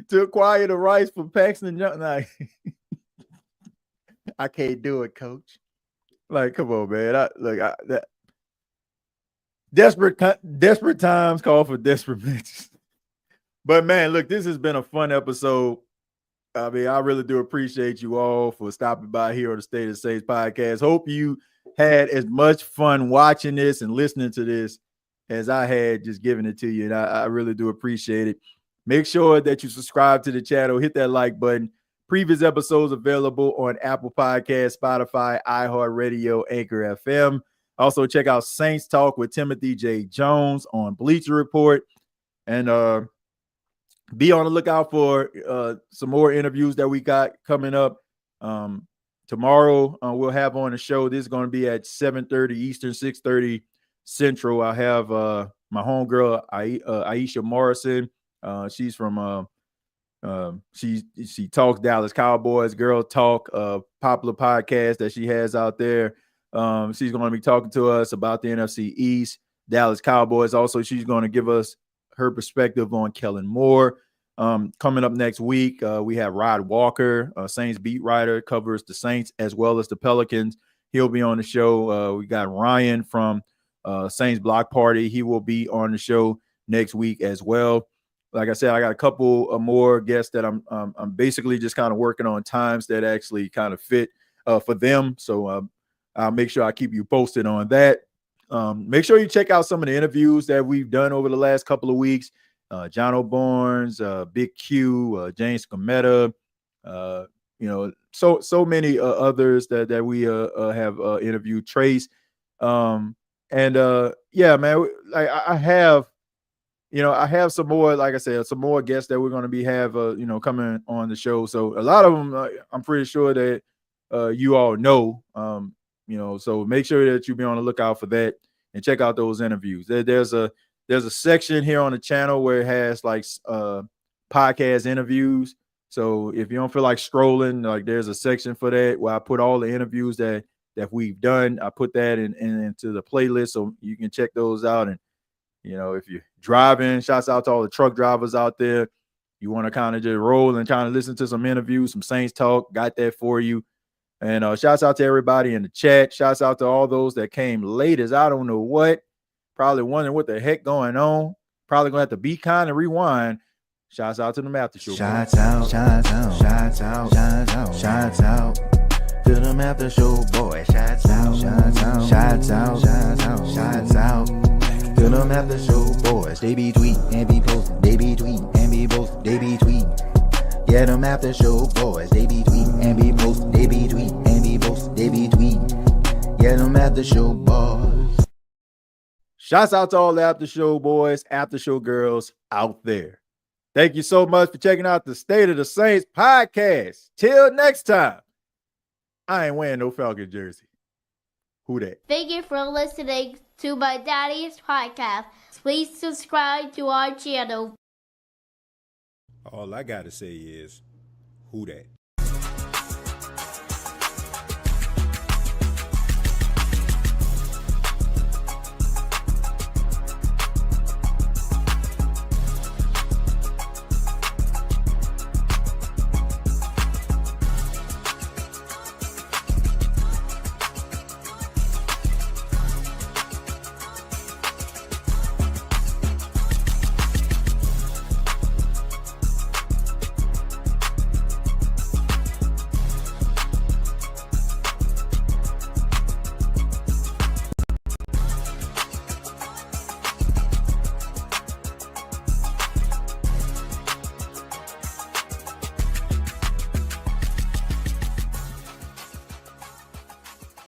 to acquire the rights for Paxton Johnson. Like, I can't do it, coach. Like, come on, man. Desperate times call for desperate measures. But man, look, this has been a fun episode. I mean, I really do appreciate you all for stopping by here on the State of the Saints podcast. Hope you had as much fun watching this and listening to this as I had just giving it to you. And I really do appreciate it. Make sure that you subscribe to the channel, hit that like button. Previous episodes available on Apple Podcasts, Spotify, iHeartRadio, Anchor FM. Also, check out Saints Talk with Timothy J. Jones on Bleacher Report. And be on the lookout for some more interviews that we got coming up. Tomorrow, we'll have on the show. This is going to be at 7:30 Eastern, 6:30 Central. I have my homegirl, Aisha Morrison. She's from she talks Dallas Cowboys, Girl Talk, popular podcast that she has out there. She's going to be talking to us about the NFC East, Dallas Cowboys. Also, she's going to give us her perspective on Kellen Moore. Coming up next week, we have Rod Walker, Saints beat writer, covers the Saints as well as the Pelicans. He'll be on the show. We got Ryan from Saints Block Party. He will be on the show next week as well. Like I said, I got a couple more guests that I'm basically just kind of working on times that actually kind of fit for them. So I'll make sure I keep you posted on that. Make sure you check out some of the interviews that we've done over the last couple of weeks. John O'Barnes, Big Q, James Scametta, so many others that we have interviewed. Trace, yeah, man. I have some more. Like I said, some more guests that we're going to be coming on the show. So a lot of them, I'm pretty sure that you all know. So make sure that you be on the lookout for that and check out those interviews. There's a section here on the channel where it has like podcast interviews. So if you don't feel like scrolling, like there's a section for that where I put all the interviews that we've done. I put that into the playlist so you can check those out. And if you're driving, shouts out to all the truck drivers out there. You want to kind of just roll and kind of listen to some interviews, some Saints talk, got that for you. And shouts out to everybody in the chat. Shouts out to all those that came late as I don't know what. Probably wondering what the heck going on. Probably going to have to be kind and rewind. Shouts out to them after show. Shouts out to them after show boys. Shouts out to them after show boys. They be tweet and be post. They be tweet and be post. They be tweet. Yeah, them after show boys. They be tweet and be post. They be tweet and be post. They be tweet. Yeah, them after show boys. Shouts out to all the after show boys, after show girls out there. Thank you so much for checking out the State of the Saints podcast. Till next time, I ain't wearing no Falcon jersey. Who that? Thank you for listening to my daddy's podcast. Please subscribe to our channel. All I gotta say is, who that?